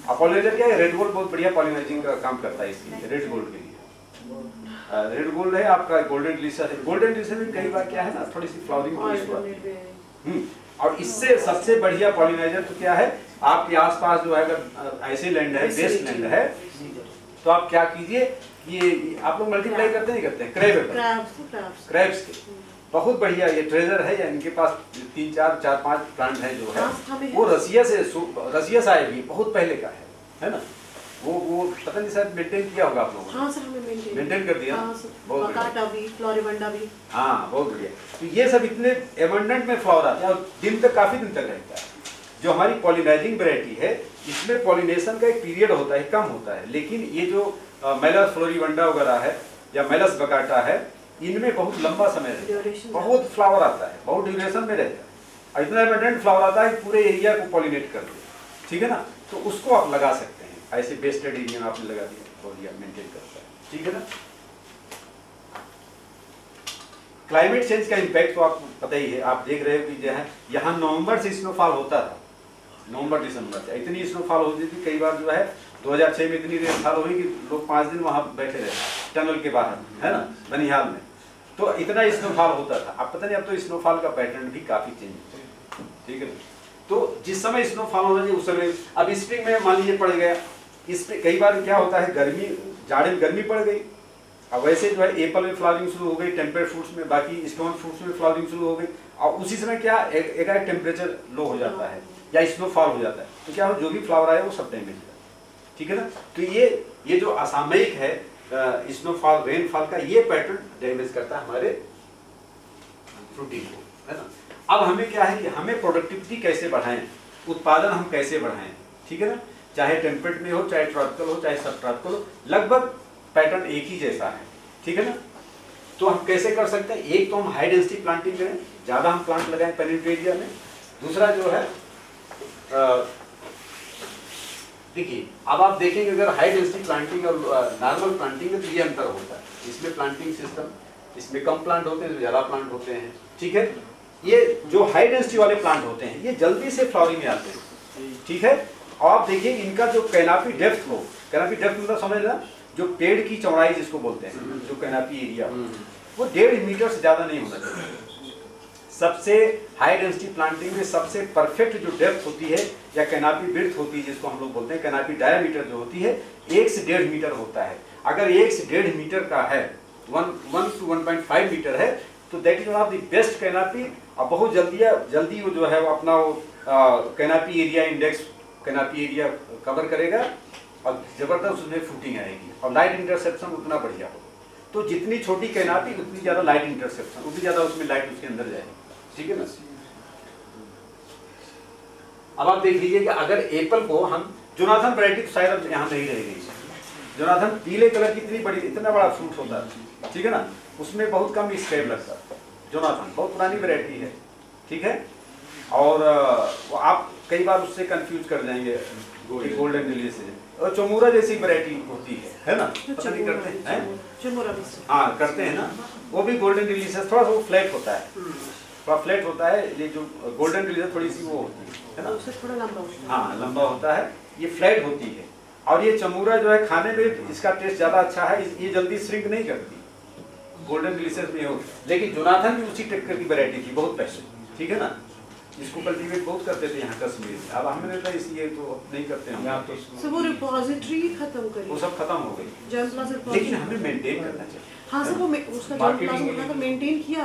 अब पॉलिनाइजर क्या है, रेड गोल्ड बहुत बढ़िया पॉलिनाइजिंग का काम करता है इसके लिए, रेड गोल्ड के लिए। रेड गोल्ड है आपका, गोल्डन डिलीशियस है। गोल्डन डिलीशियस में कई बार क्या है ना, थोड़ी सी फ्लावरिंग और इससे सबसे बढ़िया पॉलिनाइजर तो क्या है, आपके आसपास जो है अगर ऐसे लैंड है, बेस्ट लैंड है, तो आप क्या कीजिए, ये आप लोग मल्टीप्लाई करते नहीं करते हैं, क्रैब्स के बहुत बढ़िया ये ट्रेजर है, या इनके पास 3-4-5 प्लांट है जो है, वो रसिया से आए भी बहुत पहले का है ना। वो पता नहीं शायद मेंटेन किया होगा आप लोगों ने। हाँ सर, हमें मेंटेन कर दिया। हाँ सर, बहुत बकाटा भी, फ्लोरिबंडा भी। हाँ बहुत बढ़िया। तो ये सब इतने एबंडेंट में फ्लावर आते हैं और दिन तक, काफी दिन तक रहता है। जो हमारी पॉलिनाइजिंग वैरायटी है, इसमें पॉलिनेशन का एक पीरियड होता है, कम होता है, लेकिन ये जो मेलस फ्लोरिबंडा वगैरह है या मेलस बकाटा है, इनमें बहुत लंबा समय रहता है, बहुत फ्लावर आता है, बहुत ड्यूरेशन में रहता है और इतना एबंडेंट फ्लावर आता है कि पूरे एरिया को पॉलिनेट कर दे, ठीक है ना। तो उसको आप लगा सकते हैं, ऐसे बेस्टेड एरिया में आपने लगा दिया, बढ़िया मेंटेन करता है, ठीक है ना। क्लाइमेट चेंज का इम्पैक्ट तो आपको पता ही है, आप देख रहे हो कि जो है यहाँ नवंबर से स्नोफॉल होता था, नवंबर दिसंबर से इतनी स्नोफॉल होती थी। कई बार जो है 2006 में इतनी रेनफॉल हुई कि लोग 5 दिन वहाँ बैठे रहे टनल के बाहर, है ना, बनिहाल में। तो इतना स्नोफॉल होता था। अब पता नहीं, अब तो स्नोफॉल का पैटर्न भी काफी चेंज हो गया, ठीक है। तो जिस समय स्नोफॉल होना चाहिए उस समय, अब स्प्रिंग में मान लीजिए पड़ गया, इस पे कई बार क्या होता है, गर्मी, जाड़े में गर्मी पड़ गई, अब वैसे जो है एप्पल में फ्लावरिंग शुरू हो गई, टेम्परेट फ्रूट्स में, बाकी स्टोन फ्रूट्स में फ्लावरिंग शुरू हो गई, और उसी समय क्या एक टेम्परेचर लो हो जाता है या स्नोफॉल हो जाता है, तो क्या हो, जो भी फ्लावर आए वो सब डैमेज हो जाता है, ठीक है ना। तो ये जो असामयिक है स्नोफॉल, रेनफॉल का, ये पैटर्न डैमेज करता है हमारे फ्रूटिंग को, है ना। अब हमें क्या है कि हमें प्रोडक्टिविटी कैसे बढ़ाएं, उत्पादन हम कैसे बढ़ाएं, ठीक है ना। चाहे टेम्परेट में हो, चाहे ट्रॉपिकल हो, चाहे सब ट्रॉपिकल हो, लगभग पैटर्न एक ही जैसा है, ठीक है ना। तो हम कैसे कर सकते हैं, एक तो हम हाई डेंसिटी प्लांटिंग करें, ज्यादा हम प्लांट लगाएं पेनिट्री एरिया में। दूसरा जो है देखिए, अब आप देखेंगे अगर हाई डेंसिटी प्लांटिंग और नॉर्मल प्लांटिंग में तो ये अंतर होता है। इसमें प्लांटिंग सिस्टम, इसमें कम प्लांट होते हैं, इसमें ज्यादा प्लांट होते हैं, ठीक है। ये जो हाई डेंसिटी वाले प्लांट होते हैं, ये जल्दी से फ्लावरिंग में आते हैं, ठीक है। और आप देखिए इनका जो कैनापी डेप्थ हो, कैनापी डेप्थ मतलब समझ लेना, जो पेड़ की चौड़ाई जिसको बोलते हैं, जो कैनापी एरिया वो 1.5 मीटर से ज्यादा नहीं होना चाहिए। सबसे हाई डेंसिटी प्लांटिंग में सबसे परफेक्ट जो डेप्थ होती है या कैनापी विड्थ होती है, जिसको हम लोग बोलते हैं, कैनापी डायमीटर जो होती है 1 से 1.5 मीटर होता है। अगर 1 से 1.5 मीटर का है, 1 to 1.5 मीटर है, तो that is one of the best canopy. और बहुत जल्दी वो जो है वो अपना canopy area index, canopy area cover करेगा और जबरदस्त उसमें फ्रूटिंग आएगी और लाइट इंटरसेप्शन उतना बढ़िया होगा। तो जितनी छोटी कैनापी उतनी ज्यादा लाइट इंटरसेप्शन, उतनी ज्यादा उसमें लाइट उसके अंदर जाएगी, ठीक है ना। अब आप देख लीजिए कि अगर एप्पल को हम, जोनाथन वैरायटी तो शायद अब यहाँ नहीं रह गई, जोनाथन पीले कलर की इतना बड़ा फ्रूट होता है, ठीक है ना, उसमें बहुत कम स्केप लगता है। जोनाथन बहुत पुरानी वैरायटी है, ठीक है। और आप कई बार उससे कंफ्यूज कर जाएंगे गोल्डन लिली से, और चमूरा जैसी वैरायटी होती है ना, पता नहीं करते हैं, हाँ करते हैं ना, वो भी गोल्डन लिली से थोड़ा सा वो फ्लैट होता है, थोड़ा फ्लैट होता है। ये जो गोल्डन लिली थोड़ी सी वो होती है ना, उससे थोड़ा लंबा होता है, हाँ लंबा होता है, ये फ्लैट होती है। और ये चमूरा जो है खाने में इसका टेस्ट ज्यादा अच्छा है, ये जल्दी श्रिंक नहीं करती, गोल्डन डिलीशियस में हो। लेकिन जोनाथन भी उसी टक्कर की वैरायटी थी बहुत पहले, ठीक है ना, इसको कल्टीवेट बहुत करते थे यहाँ कश्मीर में। अब हमने तो इसलिए तो नहीं करते हैं यहाँ, तो वो रिपोजिटरी खत्म करी, वो सब खत्म हो गई, जर्म प्लाजा, लेकिन हमें मेंटेन करना चाहिए। हाँ सर, वो उसका जर्म प्लाजा मेंटेन किया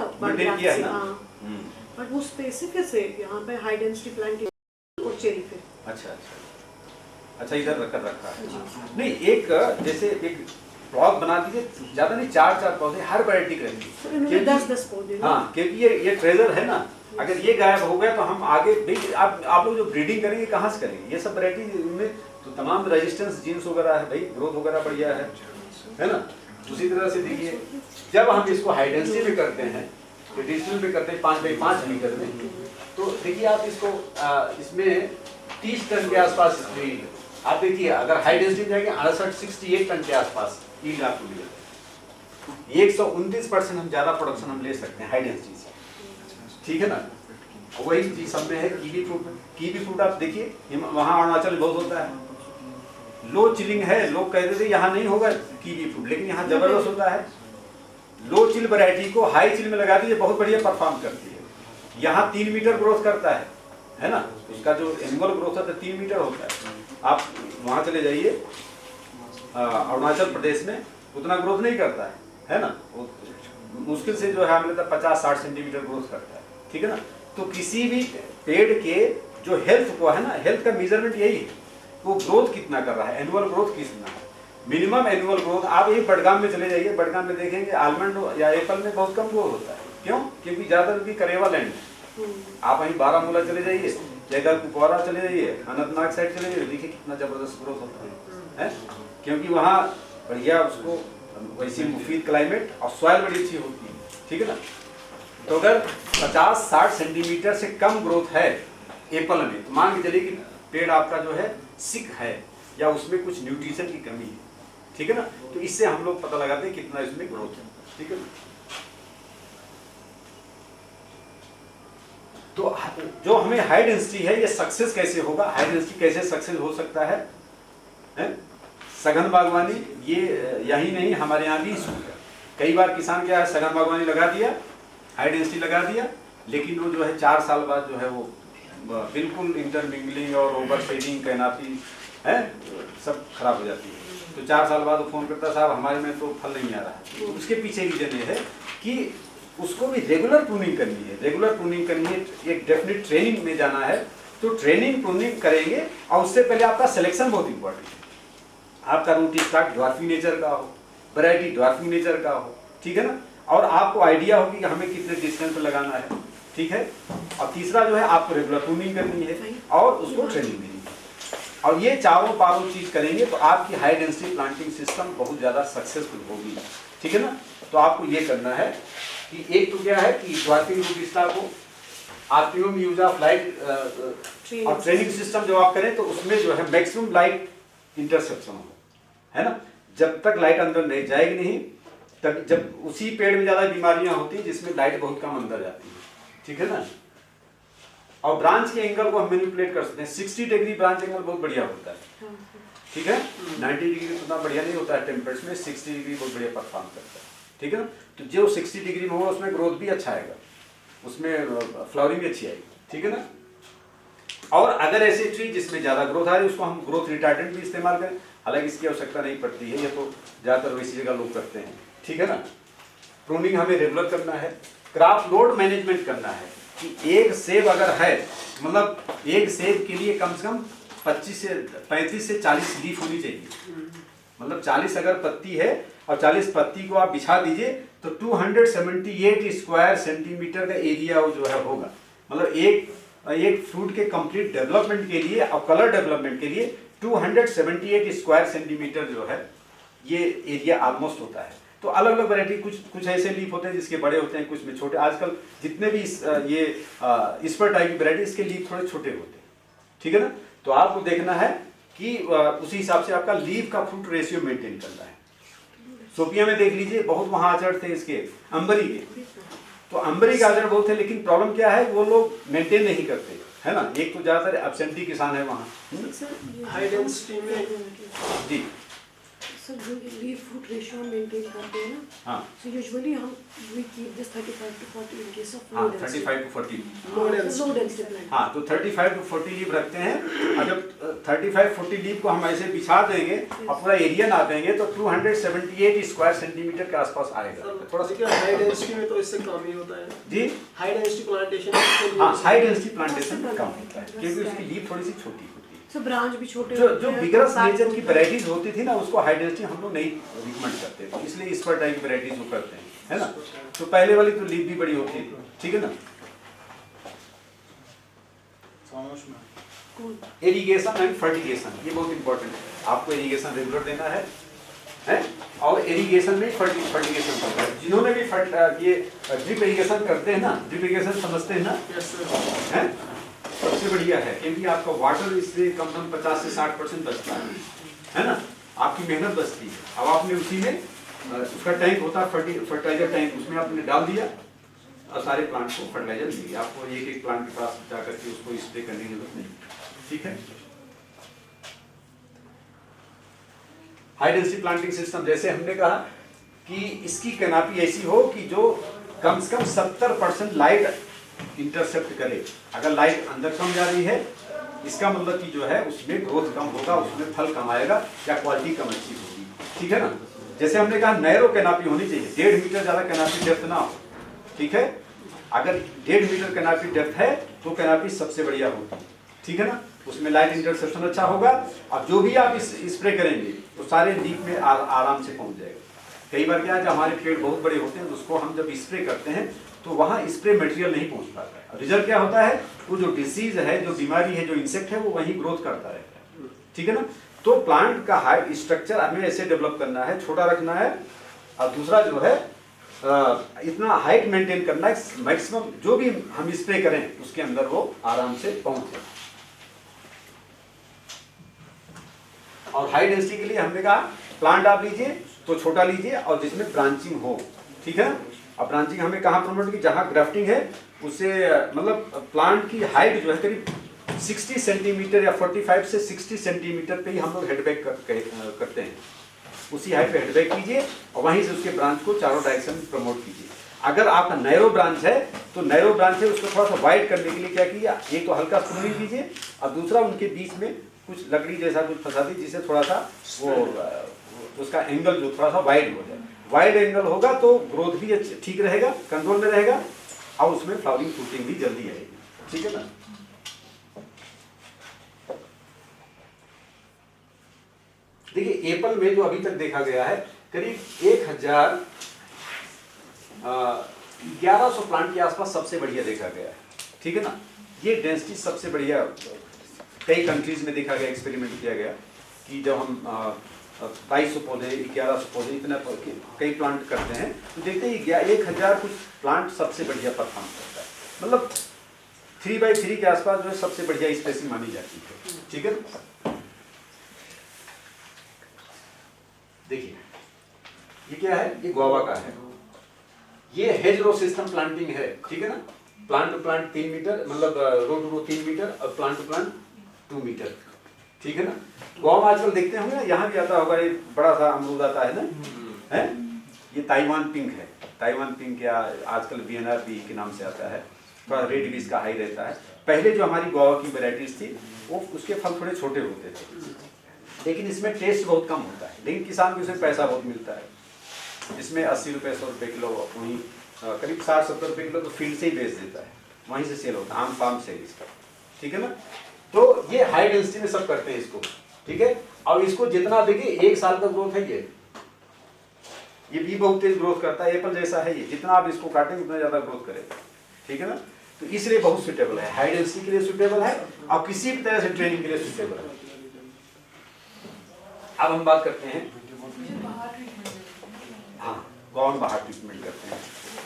है ना, बट वो स्पेसिफिक से यहाँ पे हाई डेंसिटी प्लांटिंग और चेरी पे। अच्छा इधर रखा है। नहीं, एक जैसे एक प्लॉट बना दीजिए, ज्यादा नहीं, 4 पौधे हर वैरायटी के रहेंगे, 10 पौधे। हाँ, क्योंकि ये ट्रेजर है ना, अगर ये गायब हो गया तो हम आगे आप लोग जो ब्रीडिंग करेंगे कहाँ से करेंगे। ये सब वैरायटी में तो तमाम रेजिस्टेंस जीन्स वगैरह है भाई, ग्रोथ वगैरह बढ़िया है ना। उसी तरह से देखिए, जब हम इसको हाई डेंसिटी में करते हैं, ट्रेडिशनल में करते हैं 5x5 मीटर में, तो देखिए आप इसको इसमें 30 टन के आसपास आप देखिए, अगर हाई डेंसिटी जाएंगे 68 टन के आसपास यील्ड आपको मिलेगा। 129% हम ज्यादा प्रोडक्शन हम ले सकते हैं हाई डेंसिटी से, ठीक है ना। वही चीज सब में है कीवी फ्रूट में। कीवी फ्रूट आप देखिए वहाँ अरुणाचल में बहुत होता है, लो चिलिंग है, लोग कहते थे यहाँ नहीं होगा कीवी फ्रूट, लेकिन यहाँ जबरदस्त होता है। लो चिल वैरायटी को हाई चिल में लगा दीजिए, बहुत बढ़िया परफॉर्म करती है। यहाँ 3 मीटर ग्रोथ करता है ना, उसका जो एनुअल ग्रोथ है 3 मीटर होता है। आप वहाँ चले जाइए अरुणाचल प्रदेश में, उतना ग्रोथ नहीं करता है ना, मुश्किल से जो है हमें 50-60 सेंटीमीटर ग्रोथ करता है, ठीक है ना। तो किसी भी पेड़ के जो हेल्थ को है ना, हेल्थ का मेजरमेंट यही है, वो ग्रोथ कितना कर रहा है, एनुअल ग्रोथ कितना है, मिनिमम एनुअल ग्रोथ। आप एक बडगाम में चले जाइए, बडगाम में देखेंगे आलमंड या एप्पल में बहुत कम ग्रोथ होता है। क्यों? क्योंकि ज्यादातर उनकी करेवा लैंड है। आप वहीं बारामूला चले जाइए, जयगढ़ कुपवारा चले जाइए, अनंतनाग साइड चले जाइए, देखिए कितना जबरदस्त ग्रोथ होता है, क्योंकि वहाँ बढ़िया उसको वैसी मुफीद क्लाइमेट और सॉइल बड़ी अच्छी होती है, ठीक है ना। तो अगर 50-60 सेंटीमीटर से कम ग्रोथ है एप्पल में, तो मान के चलिए कि पेड़ आपका जो है सिक है या उसमें कुछ न्यूट्रिशन की कमी है, ठीक है ना। तो इससे हम लोग पता लगाते हैं कितना इसमें ग्रोथ है, ठीक है ना। तो जो हमें हाई डेंसिटी है, ये सक्सेस कैसे होगा, हाई डेंसिटी कैसे सक्सेस हो सकता है? सघन बागवानी, ये यही नहीं हमारे यहाँ भी कई बार किसान क्या है, सघन बागवानी लगा दिया, हाई डेंसिटी लगा दिया, लेकिन वो जो है 4 साल बाद जो है वो बिल्कुल इंटरमिंगलिंग और ओवर शेडिंग कैनापी है सब खराब हो जाती है। तो 4 साल बाद वो फोन करता, साहब हमारे में तो फल नहीं आ रहा है। तो उसके पीछे रीजन ये है कि उसको भी रेगुलर प्रूनिंग करनी है, रेगुलर प्रूनिंग करनी है, एक डेफिनेट ट्रेनिंग में जाना है। तो ट्रेनिंग प्रूनिंग करेंगे, और उससे पहले आपका सिलेक्शन बहुत इंपॉर्टेंट है। आपका रूट स्टॉक ड्वार्फिंग नेचर का हो, वैरायटी ड्वार्फिंग नेचर का हो, ठीक है ना, और आपको आइडिया हो कि हमें कितने डिस्टेंस पे लगाना है, ठीक है। और तीसरा जो है आपको रेगुलर प्रूनिंग करनी है और उसको ट्रेनिंग देनी है, और ये चारों चीज करेंगे तो आपकी हाई डेंसिटी प्लांटिंग सिस्टम बहुत ज्यादा सक्सेसफुल होगी, ठीक है ना। तो आपको ये करना है कि एक तो क्या है कि ड्वार्फिंग रूट स्टॉक को आरपीएम यूज ऑफ लाइट और ट्रेनिंग सिस्टम जो आप करें तो उसमें जो है मैक्सिमम लाइट इंटरसेप्शन हो, है ना। जब तक लाइट अंदर नहीं जाएगी नहीं, तब जब उसी पेड़ में ज्यादा बीमारियां होती हैं जिसमें लाइट बहुत कम अंदर जाती है, ठीक है ना। और ब्रांच के एंगल को हम मैनिपुलेट कर सकते हैं। 60 डिग्री ब्रांच एंगल बहुत बढ़िया होता है, ठीक है। 90 डिग्री उतना बढ़िया नहीं होता है टेम्परेचर में, 60 डिग्री बहुत बढ़िया परफॉर्म करता है, ठीक है ना। तो जो 60 डिग्री में होगा उसमें ग्रोथ भी अच्छा आएगा, उसमें फ्लावरिंग भी अच्छी आएगी, ठीक है ना। और अगर ऐसे ट्री जिसमें ज्यादा ग्रोथ आ रही है उसको हम ग्रोथ रिटार्डेंट भी इस्तेमाल करें, हालांकि इसकी आवश्यकता नहीं पड़ती है, ये तो ज्यादातर वैसी जगह लोग करते हैं, ठीक है ना। प्रूनिंग हमें रेगुलर करना है, क्रॉप लोड मैनेजमेंट करना है कि एक सेब अगर है, मतलब एक सेब के लिए कम से कम 35 से 40 लीफ होनी चाहिए, मतलब 40 अगर पत्ती है और 40 पत्ती को आप बिछा दीजिए तो 278 स्क्वायर सेंटीमीटर का एरिया वो जो है होगा। मतलब एक फ्रूट के कंप्लीट डेवलपमेंट के लिए और कलर डेवलपमेंट के लिए 278 स्क्वायर सेंटीमीटर जो है ये एरिया ऑलमोस्ट होता है। तो अलग अलग वैरायटी, कुछ ऐसे लीफ होते हैं जिसके बड़े होते हैं, कुछ में छोटे। आजकल जितने भी इस पर टाइप की वैरायटी इसके लीफ थोड़े छोटे होते हैं, ठीक है ना। तो आपको देखना है कि उसी हिसाब से आपका लीफ का फ्रूट रेशियो मेंटेन करना है। सोपिया में देख लीजिए बहुत वहां आचर थे इसके अंबरी के, तो अंबरी के आचर बहुत थे, लेकिन प्रॉब्लम क्या है वो लोग मेंटेन नहीं करते, है ना। एक तो ज्यादातर एब्सेंटी किसान है वहाँ। हाई डेंसिटी में जी सर जो लीफ फ्रूट रेशियो मेंटेन करते हैं ना, हाँ, so usually हम we keep this 35 to 40 in case of हाँ low density. 35 to 40 low density plant. हाँ, तो 35 to 40 लीफ रखते हैं। और जब 35-40 लीफ को हम ऐसे बिछा देंगे और पूरा एरिया ना देंगे तो 278 स्क्वायर सेंटीमीटर के आसपास आएगा। थोड़ा सा क्या हाई डेंसिटी में तो इससे कम ही होता है जी, हाई डेंसिटी प्लांटेशन। हाँ, हाई डेंसिटी प्लांटेशन में कम होता है क्योंकि उसकी लीफ थोड़ी सी छोटी होती है। So branch भी छोटे जो बिगरस नेचर की वैरायटीज होती थी ना उसको हाई डेंसिटी हम लोग नहीं रिकमेंड करते थे, इसलिए इस पर टाइप की वैरायटीज वो करते हैं, है ना। तो पहले वाली तो लीफ भी बड़ी होती थी, ठीक है ना। इरिगेशन एंड फर्टिगेशन ये बहुत इंपॉर्टेंट है, आपको इरिगेशन रेगुलर देना है और इरिगेशन में फर्टिगेशन करना है। जिन्होंने भी ये ड्रिप इरिगेशन करते हैं ना, ड्रिप इरिगेशन समझते हैं ना, है सबसे बढ़िया है क्योंकि आपका वाटर इससे कम से कम 50 से 60% बचता है ना। आपकी मेहनत बचती है। अब आपने उसी में उसका टैंक होता है फर्टिलाइजर टैंक, उसमें आपने डाल दिया और सारे प्लांट को फर्टिलाइजर मिलेगी। आपको एक एक प्लांट के पास जाकर के उसको स्प्रे करने की जरूरत नहीं, ठीक है। हाई डेंसिटी प्लांटिंग सिस्टम, जैसे हमने कहा कि इसकी कैनापी ऐसी हो कि जो कम से कम 70% लाइट इंटरसेप्ट करे। अगर लाइट अंदर कम जा रही है, इसका मतलब कि जो है उसमें ग्रोथ कम होगा, उसमें फल कम आएगा या क्वालिटी कम अच्छी होगी, ठीक है ना। जैसे हमने कहा नैरो कैनापी होनी चाहिए, 1.5 मीटर ज्यादा कैनापी डेप्थ ना हो, ठीक है। अगर 1.5 मीटर कैनापी डेप्थ है तो कैनापी सबसे बढ़िया होगी, ठीक है ना। उसमें लाइट इंटरसेप्शन अच्छा होगा और जो भी आप स्प्रे करेंगे तो सारे लीफ में आराम से पहुंच जाएगा। कई बार क्या है, जब हमारे पेड़ बहुत बड़े होते हैं तो उसको हम जब स्प्रे करते हैं तो वहाँ स्प्रे मटेरियल नहीं पहुंच पाता है। रिजल्ट क्या होता है, वो जो डिसीज है, जो बीमारी है, जो इंसेक्ट है, वो वहीं ग्रोथ करता रहता है, ठीक है ना। तो प्लांट का हाई स्ट्रक्चर हमें ऐसे डेवलप करना है, छोटा रखना है, और दूसरा जो है इतना हाइट मेंटेन करना है, मैक्सिमम जो भी हम स्प्रे करें उसके अंदर वो आराम से पहुंचे। और हाई डेंसिटी के लिए हमने कहा प्लांट आप लीजिए तो छोटा लीजिए और जिसमें ब्रांचिंग हो, ठीक है। अब ब्रांचिंग हमें कहाँ प्रमोट की, जहाँ ग्राफ्टिंग है उससे मतलब प्लांट की हाइट जो है करीब 60 सेंटीमीटर या 45 से 60 सेंटीमीटर पे ही हम लोग हेडबैक करते हैं। उसी हाइट पे हेडबैक कीजिए और वहीं से उसके ब्रांच को चारों डायरेक्शन में प्रमोट कीजिए। अगर आपका नैरो ब्रांच है तो नैरो ब्रांच है उसको थोड़ा सा वाइड करने के लिए क्या किया, एक तो हल्का प्रूनिंग कीजिए और दूसरा उनके बीच में कुछ लकड़ी जैसा कुछ फंसा दी जिससे थोड़ा सा वो उसका एंगल जो थोड़ा सा वाइड हो जाए। वाइड एंगल होगा तो ग्रोथ भी ठीक रहेगा, कंट्रोल में रहेगा और उसमें फ्लावरिंग फ्रूटिंग भी जल्दी आएगी, ठीक है ना। देखिए एप्पल में जो अभी तक देखा गया है करीब 1100 प्लांट के आसपास सबसे बढ़िया देखा गया है, ठीक है ना। ये डेंसिटी सबसे बढ़िया कई कंट्रीज में देखा गया, एक्सपेरिमेंट किया गया कि जब हम 2200 पौधे 1100 पौधे इतना कई प्लांट करते हैं तो देखते हैं 1000 कुछ प्लांट सबसे बढ़िया परफॉर्म करता है, मतलब 3x3 के आसपास जो है सबसे बढ़िया स्पेसिंग मानी जाती है, ठीक है। देखिए ये क्या है, ये गुआवा का है, ये हेज रो सिस्टम प्लांटिंग है, ठीक है ना। प्लांट टू प्लांट 3 मीटर, मतलब रो टू रो 3 मीटर और प्लांट टू प्लांट 2 मीटर, ठीक है ना। गुआवा आजकल देखते होंगे ना, यहाँ भी आता होगा, ये बड़ा सा अमरूद आता है ना, है ये ताइवान पिंक है। ताइवान पिंक या आजकल VNR के नाम से आता है, थोड़ा रेड भी इसका हाई रहता है। पहले जो हमारी गुआवा की वेराइटीज थी वो उसके फल थोड़े छोटे होते थे, लेकिन इसमें टेस्ट बहुत कम होता है, लेकिन किसान को इसमें पैसा बहुत मिलता है। इसमें 80 रुपये 100 रुपये किलो, वहीं करीब 60-70 रुपये किलो तो फील्ड से ही बेच देता है, वहीं से सेल होता है, आम फार्म सेल इसका, ठीक है ना। तो ये हाई डेंसिटी में सब करते हैं इसको, ठीक है। और इसको जितना देखिए 1 साल का ग्रोथ है, ये भी बहुत तेज ग्रोथ करता है, एप्पल जैसा है ये, जितना आप इसको काटेंगे उतना ज्यादा ग्रोथ करेगा, ठीक है ना। तो इसलिए बहुत सुटेबल है, हाई डेंसिटी के लिए सुटेबल है और किसी भी तरह से ट्रेनिंग के लिए सुटेबल है। अब हम बात करते हैं, हाँ गोवा में बाहर ट्रीटमेंट करते हैं,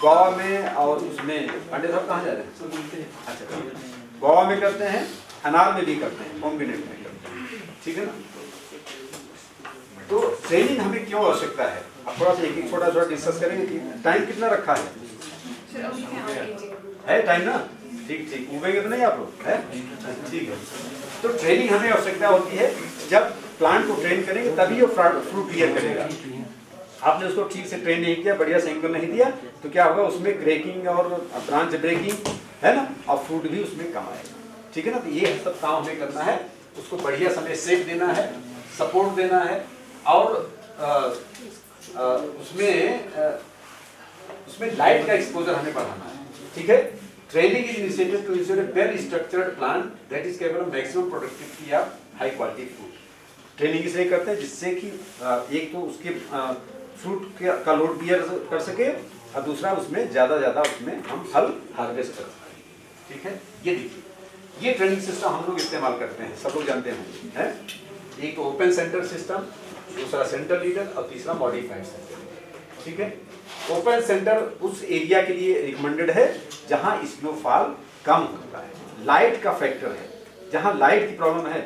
गोवा में और उसमें पंडित साहब कहाँ जा रहे हैं, अच्छा गोवा में करते हैं, अनार में भी करते हैं, पोमग्रेनेट में करते हैं, ठीक है ना। तो ट्रेनिंग हमें क्यों आवश्यकता है, अब थोड़ा सा एक छोटा छोटा डिस्कस करेंगे कि टाइम कितना रखा है टाइम ना, ठीक ठीक उगेंगे तो नहीं आप लोग है, ठीक है। तो ट्रेनिंग हमें आवश्यकता होती है, जब प्लांट को ट्रेन करेंगे तभी वो फ्रूट क्लियर करेगा। आपने उसको ठीक से ट्रेन नहीं किया, बढ़िया से एंगल नहीं दिया तो क्या होगा, उसमें क्रैकिंग और ब्रांच ब्रेकिंग है ना, और फ्रूट भी उसमें कम आएगा, ठीक है ना। तो ये सब काम हमें करना है, उसको बढ़िया समय सेक देना है, सपोर्ट देना है और उसमें लाइट का एक्सपोजर हमें बढ़ाना है, ठीक है। Training is initiated to ensure a well structured plant that is capable of maximum productivity of high quality fruit. Training इसलिए करते हैं जिससे कि एक तो उसके फ्रूट का लोड बियर कर सके और दूसरा उसमें ज्यादा उसमें हम फल हार्वेस्ट कर सकें, ठीक है। ये देखिए ये ट्रेनिंग सिस्टम हम लोग इस्तेमाल करते हैं, सब लोग जानते हैं, एक तो ओपन सेंटर सिस्टम, दूसरा सेंटर लीडर और तीसरा मॉडिफाइड सेंटर, ठीक है। ओपन सेंटर उस एरिया के लिए रिकमेंडेड है जहां स्नोफॉल कम होता है, लाइट का फैक्टर है, जहां लाइट की प्रॉब्लम है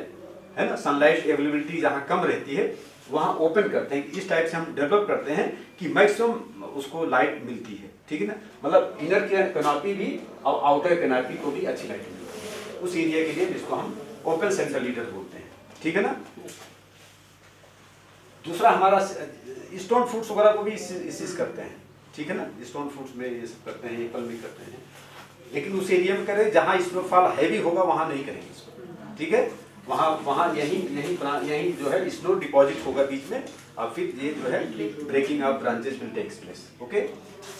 ना, सनलाइट अवेलेबिलिटी जहां कम रहती है वहां ओपन करते हैं। इस टाइप से हम डेवलप करते हैं कि मैक्सिमम उसको लाइट मिलती है, ठीक है ना, मतलब इनर कैनोपी भी और आउटर कैनोपी को भी अच्छी लाइटिंग मिले उस एरिया के लिए, जिसको हम ओपन सेंट्रल हीटर बोलते हैं, ठीक है ना। दूसरा हमारा स्टोन फ्रूट्स वगैरह को भी इस करते हैं, ठीक है ना, स्टोन फ्रूट्स में ये सब करते हैं, एप्पल भी करते हैं, लेकिन उस एरिया में करें जहाँ स्नोफॉल हैवी होगा वहाँ नहीं करेंगे इसको, ठीक है। वहाँ यही जो है स्नो डिपॉजिट होगा बीच में, और फिर ये जो है breaking of branches will takes place, okay.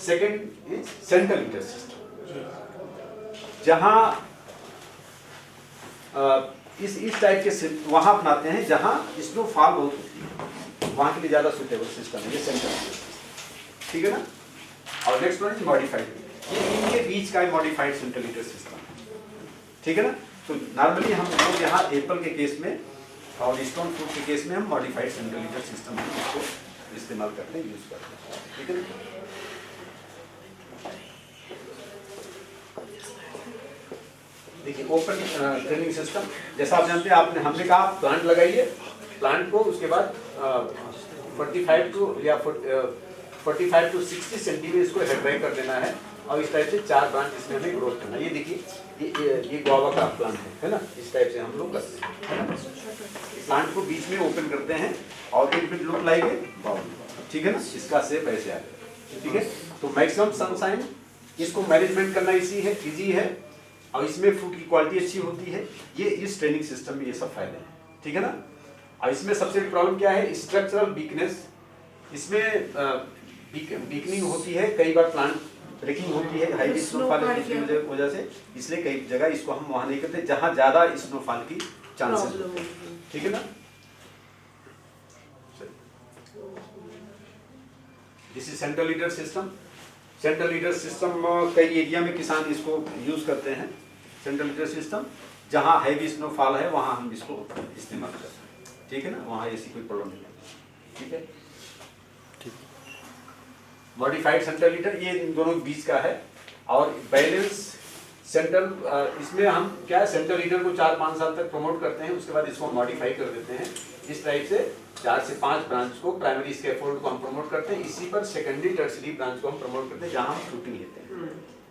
Second is central heater system, जहाँ इस टाइप के वहाँ अपनाते हैं जहाँ स्नोफॉल बहुत होती है, वहाँ के लिए ज़्यादा सुटेबल सिस्टम है ये सेंट्रल हीटर सिस्टम, ठीक है ना। और नेक्स्ट वन इज मॉडिफाइड, ये इनके बीच का मॉडिफाइड सेंट्रल हीटर सिस्टम, ठीक है ना। तो नॉर्मली हम लोग यहाँ एप्पल के केस में और स्टोन फ्रूट के केस में हम मॉडिफाइड सेंट्रल हीटर सिस्टम को इस्तेमाल करते हैं, यूज करते हैं, ठीक है ना। देखिए ओपन ट्रेनिंग सिस्टम, जैसा आप जानते हैं, हमने कहा प्लांट लगाइए, प्लांट को उसके बाद 45 to 60 सेंटीमीटर इसको हेड बैक कर देना है, और इस टाइप से 4 ब्रांच इसमें हमें ग्रोथ करना है। ये देखिए ये गुआवा का प्लांट है ना, इस टाइप से हम लोग करते हैं, है ना। प्लांट को बीच में ओपन करते हैं और एक बिट लुक लाएंगे बाउल, ठीक है ना, इसका शेप ऐसे आएगा, ठीक है। तो मैक्सिमम सनशाइन, इसको मैनेजमेंट करना इजी है, और इसमें फ्रूट की क्वालिटी अच्छी होती है। ये इस ट्रेनिंग सिस्टम में ये सब फायदे हैं, ठीक है ना। और इसमें सबसे बड़ी प्रॉब्लम क्या है, स्ट्रक्चरल वीकनेस, इसमें वीकनिंग होती है, कई बार प्लांट ब्रेकिंग होती है हाई स्नोफॉल की वजह से, इसलिए कई जगह इसको हम वहाँ नहीं करते जहाँ ज़्यादा स्नोफॉल की चांसेस होते हैं, ठीक है ना। This is central heater system. Central heater system कई एरिया में किसान इसको यूज करते हैं, सेंट्रल हीटर सिस्टम जहाँ हैवी स्नोफॉल है वहाँ हम इसको इस्तेमाल करते हैं, ठीक है ना, वहाँ ऐसी कोई प्रॉब्लम नहीं है, ठीक है। मॉडिफाइड सेंट्रल हीटर ये इन दोनों के बीच का है, और बैलेंस सेंट्रल, इसमें हम क्या सेंट्रल हीटर को 4-5 साल तक प्रमोट करते हैं, उसके बाद इसको मॉडिफाई कर देते हैं, इस टाइप से 4 से 5 ब्रांच को, प्राइमरी स्कैफोल्ड को हम प्रमोट करते हैं, इसी पर सेकेंडरी टर्सरी ब्रांच को हम प्रमोट करते हैं जहाँ हम फ्रूटिंग लेते हैं,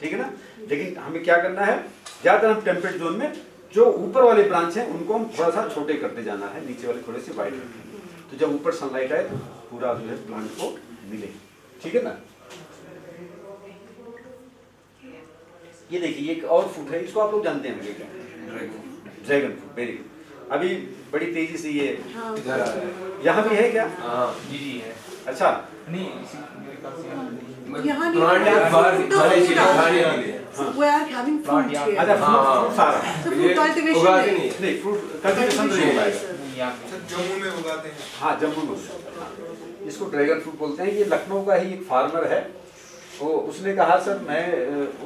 ठीक है ना। लेकिन हमें क्या करना है, ज़्यादातर हम टेम्परेट जोन में जो ऊपर वाले ब्रांच हैं उनको हम थोड़ा सा छोटे करते जाना है, नीचे वाले थोड़े से वाइड रखेंगे, तो जब ऊपर सनलाइट आए तो पूरा जो है प्लांट को मिले, ठीक है ना। ये देखिए एक और फ्रूट है, इसको आप लोग जानते हैं ड्रैगन फ्रूट, वेरी गुड। अभी बड़ी तेजी से ये यहाँ भी है क्या? जी है। अच्छा नहीं यहाँ नहीं फ्रूट कल्टीवेशन जम्मू में उगाते हैं। हाँ जम्मू में, इसको ड्रैगन फ्रूट बोलते हैं। ये लखनऊ का ही एक फार्मर है, तो उसने कहा सर मैं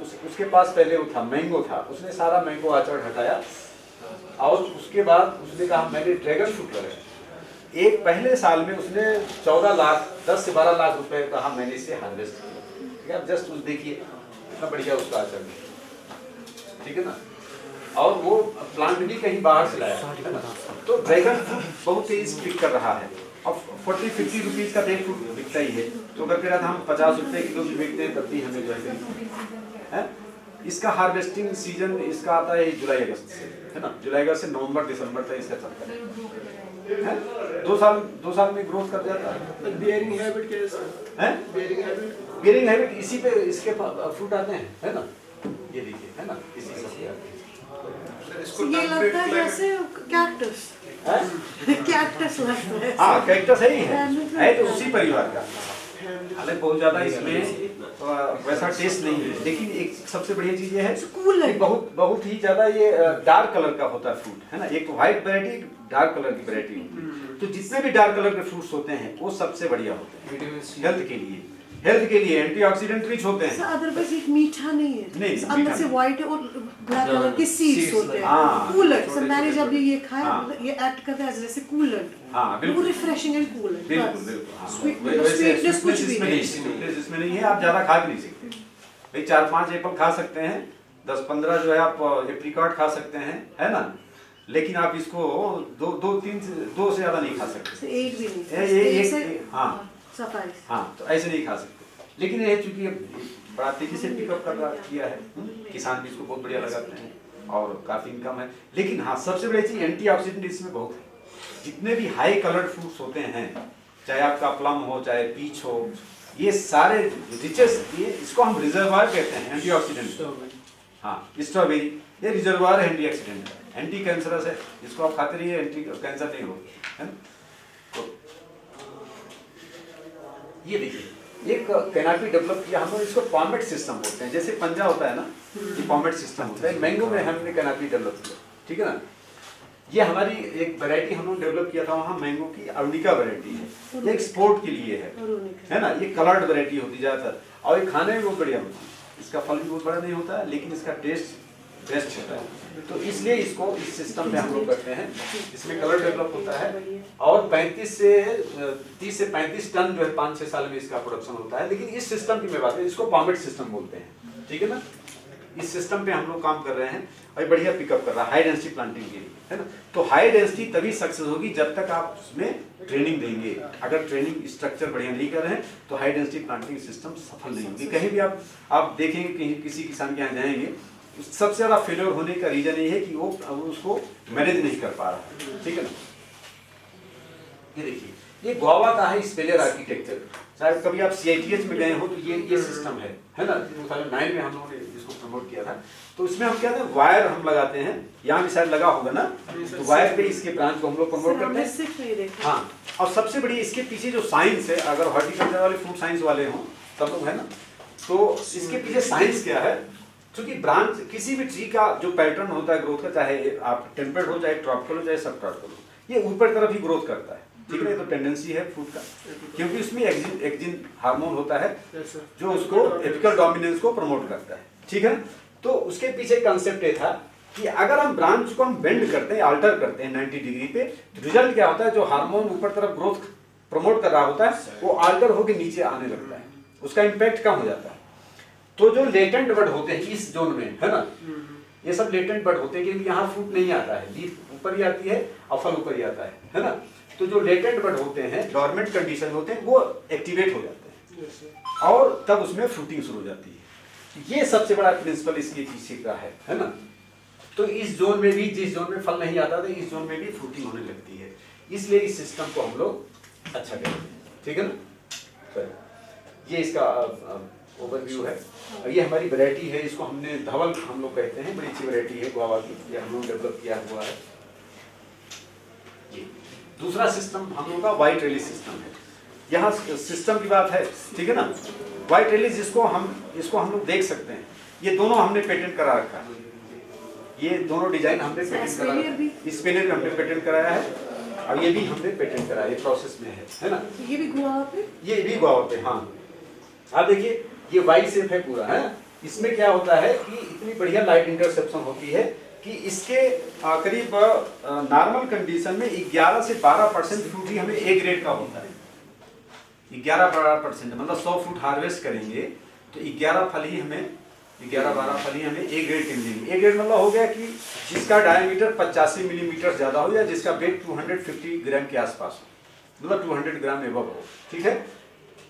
उसके पास पहले वो था मैंगो था, उसने सारा मैंगो आचड़ हटाया और उसके बाद उसने कहा मैंने ड्रैगन फ्रूट लगाया। एक पहले साल में उसने 14 लाख 10 से 12 लाख रुपए कहा मैंने इसे हार्वेस्ट किया। ठीक है, जस्ट उस देखिए कितना बढ़िया उसका आचरण, ठीक है ना। और वो प्लांट भी कहीं बाहर से लाया, तो ड्रैगन फ्रूट बहुत तेज पिक कर रहा है। अब 40-50 रुपीज का ड्रैगन फ्रूट बिकता ही है, तो अगर फिर हम 50 रुपए किलो भी बेचते हैं तब भी हमें जो है इसका हार्वेस्टिंग सीजन इसका आता है जुलाई अगस्त से, है ना। जुलाई अगस्त से नवंबर दिसंबर तक इसका चलता है। 2 साल में ग्रोथ कर जाता है। बियरिंग हैबिट कैसे है? बियरिंग हैबिट इसी पे इसके फ्रूट आते हैं, है ना। ये देखिए, है ना, इसी से आते हैं। ये लगता है जैसे कैक्टस, कैक्टस लगता है। हाँ कैक्टस है तो उसी परिवार का। हालांकि बहुत ज्यादा इसमें वैसा टेस्ट नहीं है, लेकिन एक सबसे बढ़िया चीज ये है कि बहुत ही ज्यादा ये डार्क कलर का होता है फ्रूट, है ना। एक व्हाइट वैरायटी, एक डार्क कलर की वैरायटी होती है। तो जितने भी डार्क कलर के फ्रूट्स होते हैं वो सबसे बढ़िया होते हैं हेल्थ के लिए एंटीऑक्सीडेंट रिच होते हैं। अदरवाइज एक मीठा नहीं है, नहीं, अंदर से व्हाइट है और ब्लैक कलर के सीड्स होते हैं। कूलर सर मैंने जब ये खाया, ये एक्ट करता है जैसे कूलर। हाँ बिल्कुल, रिफ्रेशिंग एंड कूलर। बिल्कुल स्वीटनेस कुछ भी नहीं, स्वीटनेस इसमें नहीं है। आप ज्यादा खा भी नहीं सकते भाई, 4-5 एप्पल खा सकते हैं, 10-15 जो है आप एप्रिकॉट खा सकते हैं, है ना। लेकिन आप इसको 2 से ज्यादा नहीं खा सकते। एक भी नहीं, हाँ, तो ऐसे नहीं खा सकते। लेकिन ये चूंकि बड़ा तेजी से पिकअप किया है। किसान भी इसको बहुत बढ़िया लगाते हैं और काफ़ी इनकम है। लेकिन हाँ, सबसे बड़ी चीज़ एंटीऑक्सीडेंट इसमें बहुत है। जितने भी हाई कलर्ड फ्रूट्स होते हैं, चाहे आपका प्लम हो चाहे पीच हो, ये सारे रिचेस्ट, ये इसको हम रिजर्वायर कहते हैं एंटीऑक्सीडेंट। हाँ, स्ट्रॉबेरी ये रिजर्वायर है एंटीऑक्सीडेंट का, एंटी कैंसरस है, इसको आप खाते रहिए, एंटी कैंसर नहीं होगी, है ना। तो ये देखिए एक कैनापी डेवलप किया हम लोग, इसको पॉमेट सिस्टम बोलते हैं। जैसे पंजा होता है ना, ये पॉमेट सिस्टम होता है। मैंगो में हमने कैनापी डेवलप किया, ठीक है ना। ये हमारी एक वैरायटी हम लोग डेवलप किया था वहाँ, मैंगो की अरुणिका वैरायटी है, ये एक्सपोर्ट के लिए है ना। ये कलर्ड वैरायटी होती ज़्यादातर, और ये खाने में बहुत बढ़िया होती है। इसका फल भी बहुत बड़ा नहीं होता है, लेकिन इसका टेस्ट बेस्ट होता है। तो इसलिए इसको इस सिस्टम में हम लोग करते हैं। इसमें कलर डेवलप होता है और 30 से 35 टन जो है 5-6 साल में इसका प्रोडक्शन होता है। लेकिन इस सिस्टम की मैं बात करूं, इसको पॉमेट सिस्टम बोलते हैं, ठीक है ना। इस सिस्टम पे हम लोग काम कर रहे हैं और ये बढ़िया पिकअप कर रहा है हाई डेंसिटी प्लांटिंग के लिए, है ना। तो हाई डेंसिटी तभी सक्सेस होगी जब तक आप उसमें ट्रेनिंग देंगे। अगर ट्रेनिंग स्ट्रक्चर बढ़िया नहीं कर रहे हैं तो हाई डेंसिटी प्लांटिंग सिस्टम सफल नहीं होगी। कहीं भी आप देखेंगे, कहीं किसी किसान के यहाँ जाएंगे, सबसे ज्यादा फेलियर होने का रीजन ये है कि वो उसको मैनेज नहीं कर पा रहा है, ठीक है ना। ये देखिए, ये गोवा का है स्पेलियर आर्किटेक्चर। शायद कभी आप CITH में गए हो तो ये सिस्टम है ना। 2009 में हम लोगों ने इसको प्रमोट किया था। तो इसमें हम क्या था, वायर हम लगाते हैं, यहाँ भी शायद लगा होगा ना, तो वायर पे इसके ब्रांच को हम लोग प्रमोट करते हैं। हाँ, और सबसे बड़ी इसके पीछे जो साइंस है, अगर हॉर्टिकल्चर वाले फ्रूट साइंस वाले हों सब लोग, है ना, तो इसके पीछे साइंस क्या है। क्योंकि ब्रांच किसी भी ट्री का जो पैटर्न होता है ग्रोथ का, चाहे आप टेम्परेट हो, चाहे ट्रॉपिकल हो, चाहे सब ट्रॉपिकल हो, ये ऊपर तरफ ही ग्रोथ करता है, ठीक है। तो टेंडेंसी है फ्रूट का, क्योंकि उसमें एक्जिन हार्मोन होता है जो उसको एपिकल डोमिनेंस को प्रमोट करता है, ठीक है। तो उसके पीछे कंसेप्ट ये था कि अगर हम ब्रांच को हम बेंड करते हैं, अल्टर करते हैं 90 डिग्री पे, तो रिजल्ट क्या होता है, जो हार्मोन ऊपर तरफ ग्रोथ प्रमोट कर रहा होता है वो अल्टर होकर नीचे आने लगता है, उसका इम्पैक्ट कम हो जाता है। तो जो लेटेंट बड होते हैं इस जोन में, है ना, ये सब लेटेंट बड होते हैं, क्योंकि यहाँ फ्रूट नहीं आता है, लीफ ऊपर ही आती है और फल ऊपर ही आता है ना। तो जो लेटेंट बड होते हैं, डोरमेंट कंडीशन होते हैं, वो एक्टिवेट हो जाते हैं और तब उसमें फ्रूटिंग शुरू हो जाती है। ये सबसे बड़ा प्रिंसिपल इसके पीछे का है ना। तो इस जोन में भी, जिस जोन में फल नहीं आता था, इस जोन में भी फ्रूटिंग होने लगती है। इसलिए इस सिस्टम को हम लोग अच्छा करते हैं, ठीक है ना। ये इसका ओवरव्यू है। ये हमारी वैरायटी है, इसको हमने धवल हम लोग कहते हैं, बड़ी अच्छी वैरायटी है गुआवा की, ये हम लोग डेवलप किया हुआ है। ये दूसरा सिस्टम हम लोग का वाइट रेलिस सिस्टम है। यहाँ सिस्टम की बात है, ठीक है ना। वाइट रेलिस इसको हम लोग देख सकते हैं, ये दोनों हमने पेटेंट करा रखा है। ये दोनों डिजाइन हमने पेटेंट करा है, स्पेनियर हमने पेटेंट कराया है और ये भी हमने पेटेंट कराया है, प्रोसेस में है ना। ये भी गुआवा पे, ये भी गुआवा पे, हाँ। आप देखिए, ये वाई शेप है पूरा, है। इसमें क्या होता है कि इतनी बढ़िया लाइट इंटरसेप्शन होती है कि इसके करीब नॉर्मल कंडीशन में 11 से 12% फ्रूट ही हमें ए ग्रेड का होता है। 11-12%, मतलब 100 फ्रूट हार्वेस्ट करेंगे तो 11 फल ही हमें, 11-12 फल ही हमें ए ग्रेड के मिलेंगे। ए ग्रेड मतलब हो गया कि जिसका डायमीटर 85 मिलीमीटर ज्यादा हो या जिसका वेट 250 ग्राम के आसपास हो, मतलब 200 ग्राम एबव हो, ठीक है।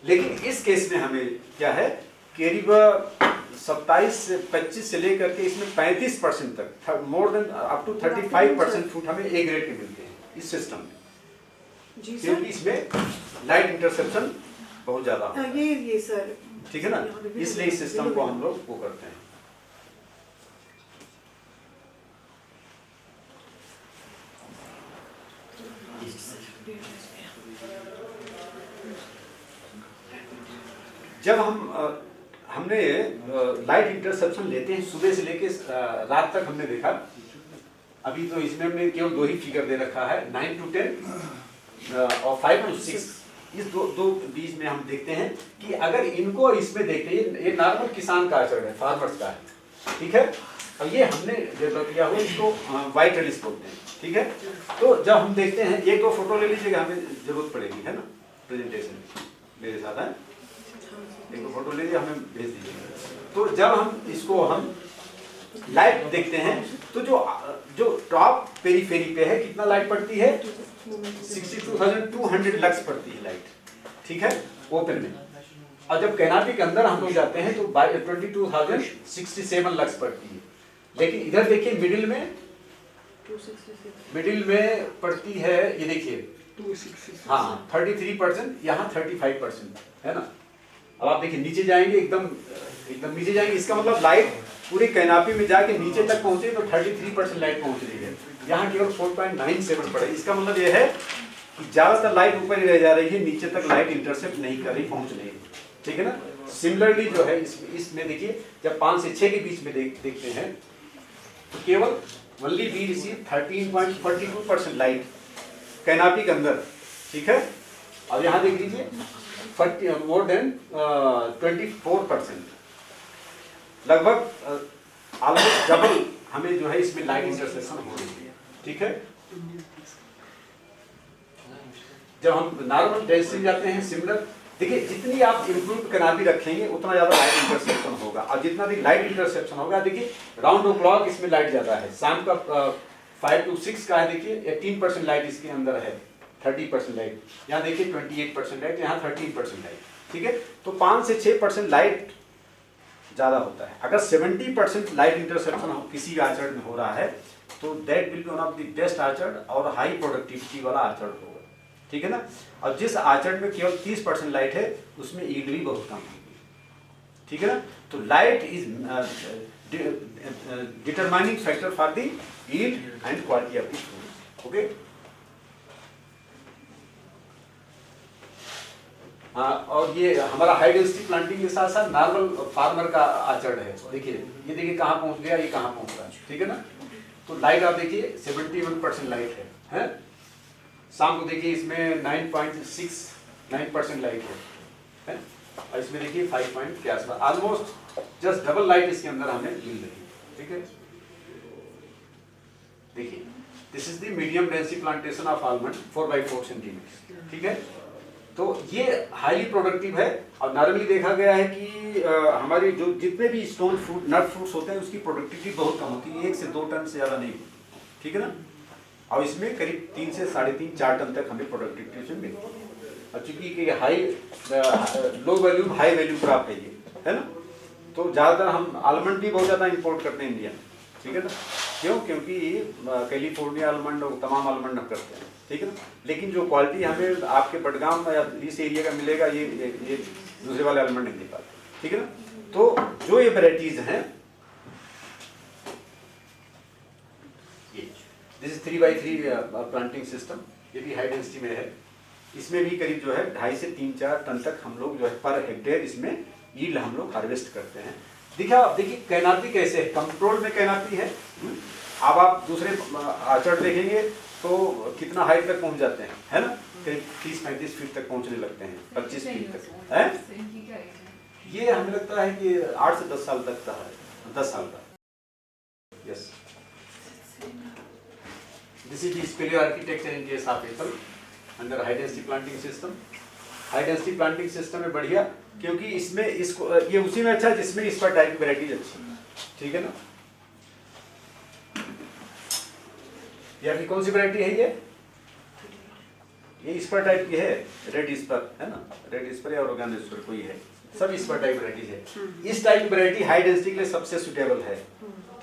लेकिन इस केस में हमें क्या है, करीब 27 से 25 से लेकर के इसमें 35% तक, more than up to 35% fruit हमें ए ग्रेड के मिलते हैं इस सिस्टम में, क्योंकि इसमें लाइट इंटरसेप्शन बहुत ज्यादा होता है। ये सर, ठीक है ना, इसलिए इस सिस्टम को हम लोग वो करते हैं। जब हमने लाइट इंटरसेप्शन लेते हैं सुबह से लेके रात तक, हमने देखा, अभी तो इसमें हमने केवल 2 ही फिगर दे रखा है, 9 to 10 और 5 to 6। इस दो बीच में हम देखते हैं कि अगर इनको इसमें देखते हैं, ये नॉर्मल किसान का आचरण है, फार्मर्स का है, ठीक है। और ये हमने डेवलप किया हुआ, इसको वाइट रेलिस बोलते हैं, ठीक है। तो जब हम देखते हैं, एक 2 फोटो ले लीजिएगा, हमें जरूरत पड़ेगी, है ना, प्रेजेंटेशन मेरे साथ है, एक 2 फोटो ले लीजिए, हमें भेज दीजिए। तो जब हम इसको लाइट देखते हैं तो जो टॉप पेरीफेरी पे है, कितना लाइट पड़ती है, 62,200 लक्स पड़ती है लाइट, ठीक है, ओपन में। और जब कैनापी के अंदर हम लोग जाते हैं तो 22,067 लक्स पड़ती है, लेकिन इधर देखिए मिडिल में पड़ती है, ये देखिए हाँ 33%, यहाँ 35% है ना। अब आप देखिए नीचे जाएंगे, एकदम नीचे जाएंगे, इसका मतलब लाइट पूरी कैनापी में जाके नीचे तक पहुंचे तो 33% लाइट पहुंच रही है, यहाँ केवल 4.97 पड़े। इसका मतलब ये है कि ज्यादातर लाइट ऊपर ही रह जा रही है, नीचे तक लाइट इंटरसेप्ट नहीं कर रही, पहुंच रही है, ठीक है ना। सिमिलरली जो है इसमें देखिए जब 5 से 6 के बीच में देखते हैं तो केवल ओनली वी रिसीव 13.42% लाइट कैनापी के अंदर, ठीक है। अब यहाँ देख लीजिए मोर देन 24%, लगभग ऑलमोस्ट डबल हमें जो है इसमें लाइट इंटरसेप्शन हो रही है, ठीक है। जब हम नॉर्मल डेंसिटी जाते हैं सिमिलर, देखिए जितनी आप इम्प्रूव कैनापी रखेंगे उतना ज्यादा लाइट इंटरसेप्शन होगा, और जितना भी लाइट इंटरसेप्शन होगा, देखिए राउंड द क्लॉक इसमें लाइट ज्यादा है, शाम का 5 to 6 का है, देखिए 18% लाइट इसके अंदर है, 30% लाइट, यहाँ देखिए 28% लाइट, यहाँ 13% लाइट, ठीक है। तो 5 से 6% लाइट ज्यादा होता है। अगर 70% लाइट इंटरसेप्शन किसी आर्चर्ड में हो रहा है तो that will be one of the best orchard और हाई प्रोडक्टिविटी वाला आर्चर्ड होगा, ठीक है ना। और जिस आर्चर्ड में केवल 30% लाइट है उसमें ईल्ड भी बहुत कम होगी, ठीक है ना। तो light is determining factor for the yield and quality of the food, okay. हाँ, और ये हमारा हाई डेंसिटी प्लांटिंग के साथ साथ नॉर्मल फार्मर का आचरण है, देखिए ये देखिए कहाँ पहुंच गया, ये कहाँ पहुंच रहा है, ठीक है ना। तो लाइट आप देखिए 71% लाइट है? शाम को देखिए इसमें 9.69% लाइट है? और इसमें देखिए 5 पॉइंट के आसपास, ऑलमोस्ट जस्ट डबल लाइट इसके अंदर हमें मिल रही है, ठीक है। देखिए this is the medium density plantation of almond 4x4 centimetre, ठीक है। तो ये हाईली प्रोडक्टिव है, और नॉर्मली देखा गया है कि हमारी जो जितने भी स्टोन फ्रूट नट फ्रूट्स होते हैं उसकी प्रोडक्टिविटी बहुत कम होती है, 1 से 2 टन से ज़्यादा नहीं होती, ठीक है ना। और इसमें करीब 3 से 3.5-4 टन तक हमें प्रोडक्टिविटी से मिलती है। और चूंकि ये high low value high value crop है ये, है ना, तो ज़्यादातर हम आलमंड भी बहुत ज़्यादा इंपोर्ट करते हैं इंडिया में, ठीक है ना। क्यों? क्योंकि कैलिफोर्निया आलमंड और तमाम आलमंड हम करते हैं, ठीक है ना। लेकिन जो क्वालिटी हमें आपके बडगाम या इस एरिया का मिलेगा ये दूसरे वाले आलमंड नहीं दे पाते, ठीक है ना। तो जो ये वैराइटीज हैं, this is 3x3 planting system, ये भी हाई डेंसिटी में है। इसमें भी करीब जो है 2.5 से 3-4 टन तक हम लोग जो है पर हेक्टेयर इसमें यील्ड हम लोग हार्वेस्ट करते हैं। देखिए कैनापी कैसे है, कंट्रोल में कैनापी है। अब आप दूसरे आर्चर्ड देखेंगे तो कितना हाइट तक पहुंच जाते हैं, है ना, करीब 30-35 फीट तक पहुंचने लगते हैं, 25 फीट तक है। ये हमें लगता है कि 8 से 10 साल तक का है, 10 साल का। Yes, this is the espalier architecture in case of apple under high density planting system. High density planting system में बढ़िया, क्योंकि इसमें इसको ये उसी में अच्छा जिसमें इस पर टाइप की वैरायटीज अच्छी, ठीक है ना। ये आपकी कौन सी वैरायटी है? ये इस पर टाइप की है, रेड इस पर है ना, रेड इस पर या ऑर्गेनो इस पर कोई है, सब इस पर टाइप वैरायटीज है। इस टाइप की वैरायटी हाई डेंसिटी के लिए सबसे सुटेबल है,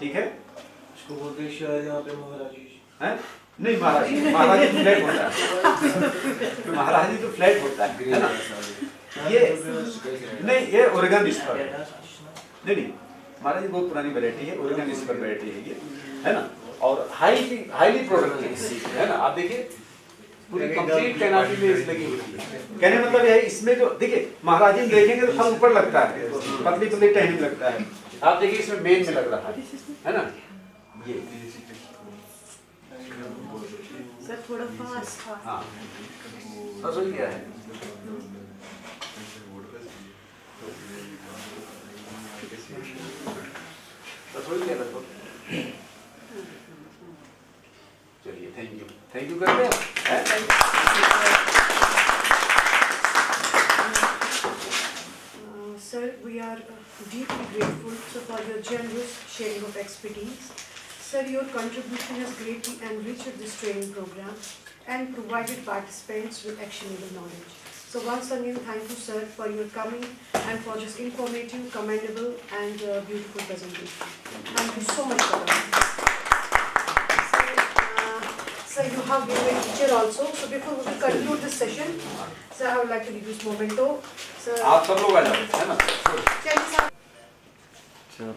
ठीक है। इसको बोलते हैं शायद यहाँ पे महाराजी हैं? नहीं, महाराजी तो फ्लैट होता है, महाराजी तो फ्लैट होता है ना। ये नहीं, ये ओरेगन इस पर नहीं, महाराजी बहुत पुरानी वैरायटी है, ओरेगन इस पर वैरायटी है ये, है ना। और हाईली प्रोडक्टिव है ना। आप देखिए पूरी कंप्लीट कैनापी में इस लगी हुई है। कहने मतलब यह है, इसमें जो देखिए महाराजी में देखेंगे तो फल ऊपर लगता है, पतली पतली टहनी लगता है। आप देखिए इसमें मेन में लग रहा है ना। ये सर थोड़ा फास्ट, हाँ बस वही क्या है। बस वही क्या लगभग। चलिए थैंक यू करते हैं। Sir, we are deeply grateful for your generous sharing of expertise. Sir, your contribution has greatly enriched this training program and provided participants with actionable knowledge. So once again, thank you, sir, for your coming and for this informative, commendable, and beautiful presentation. Thank you so much for coming. Sir, you have been a teacher also. So before we conclude this session, sir, I would like to give you this memento. Sir, आप सब लोग आ जाओ, है ना? Chairman sir. चलो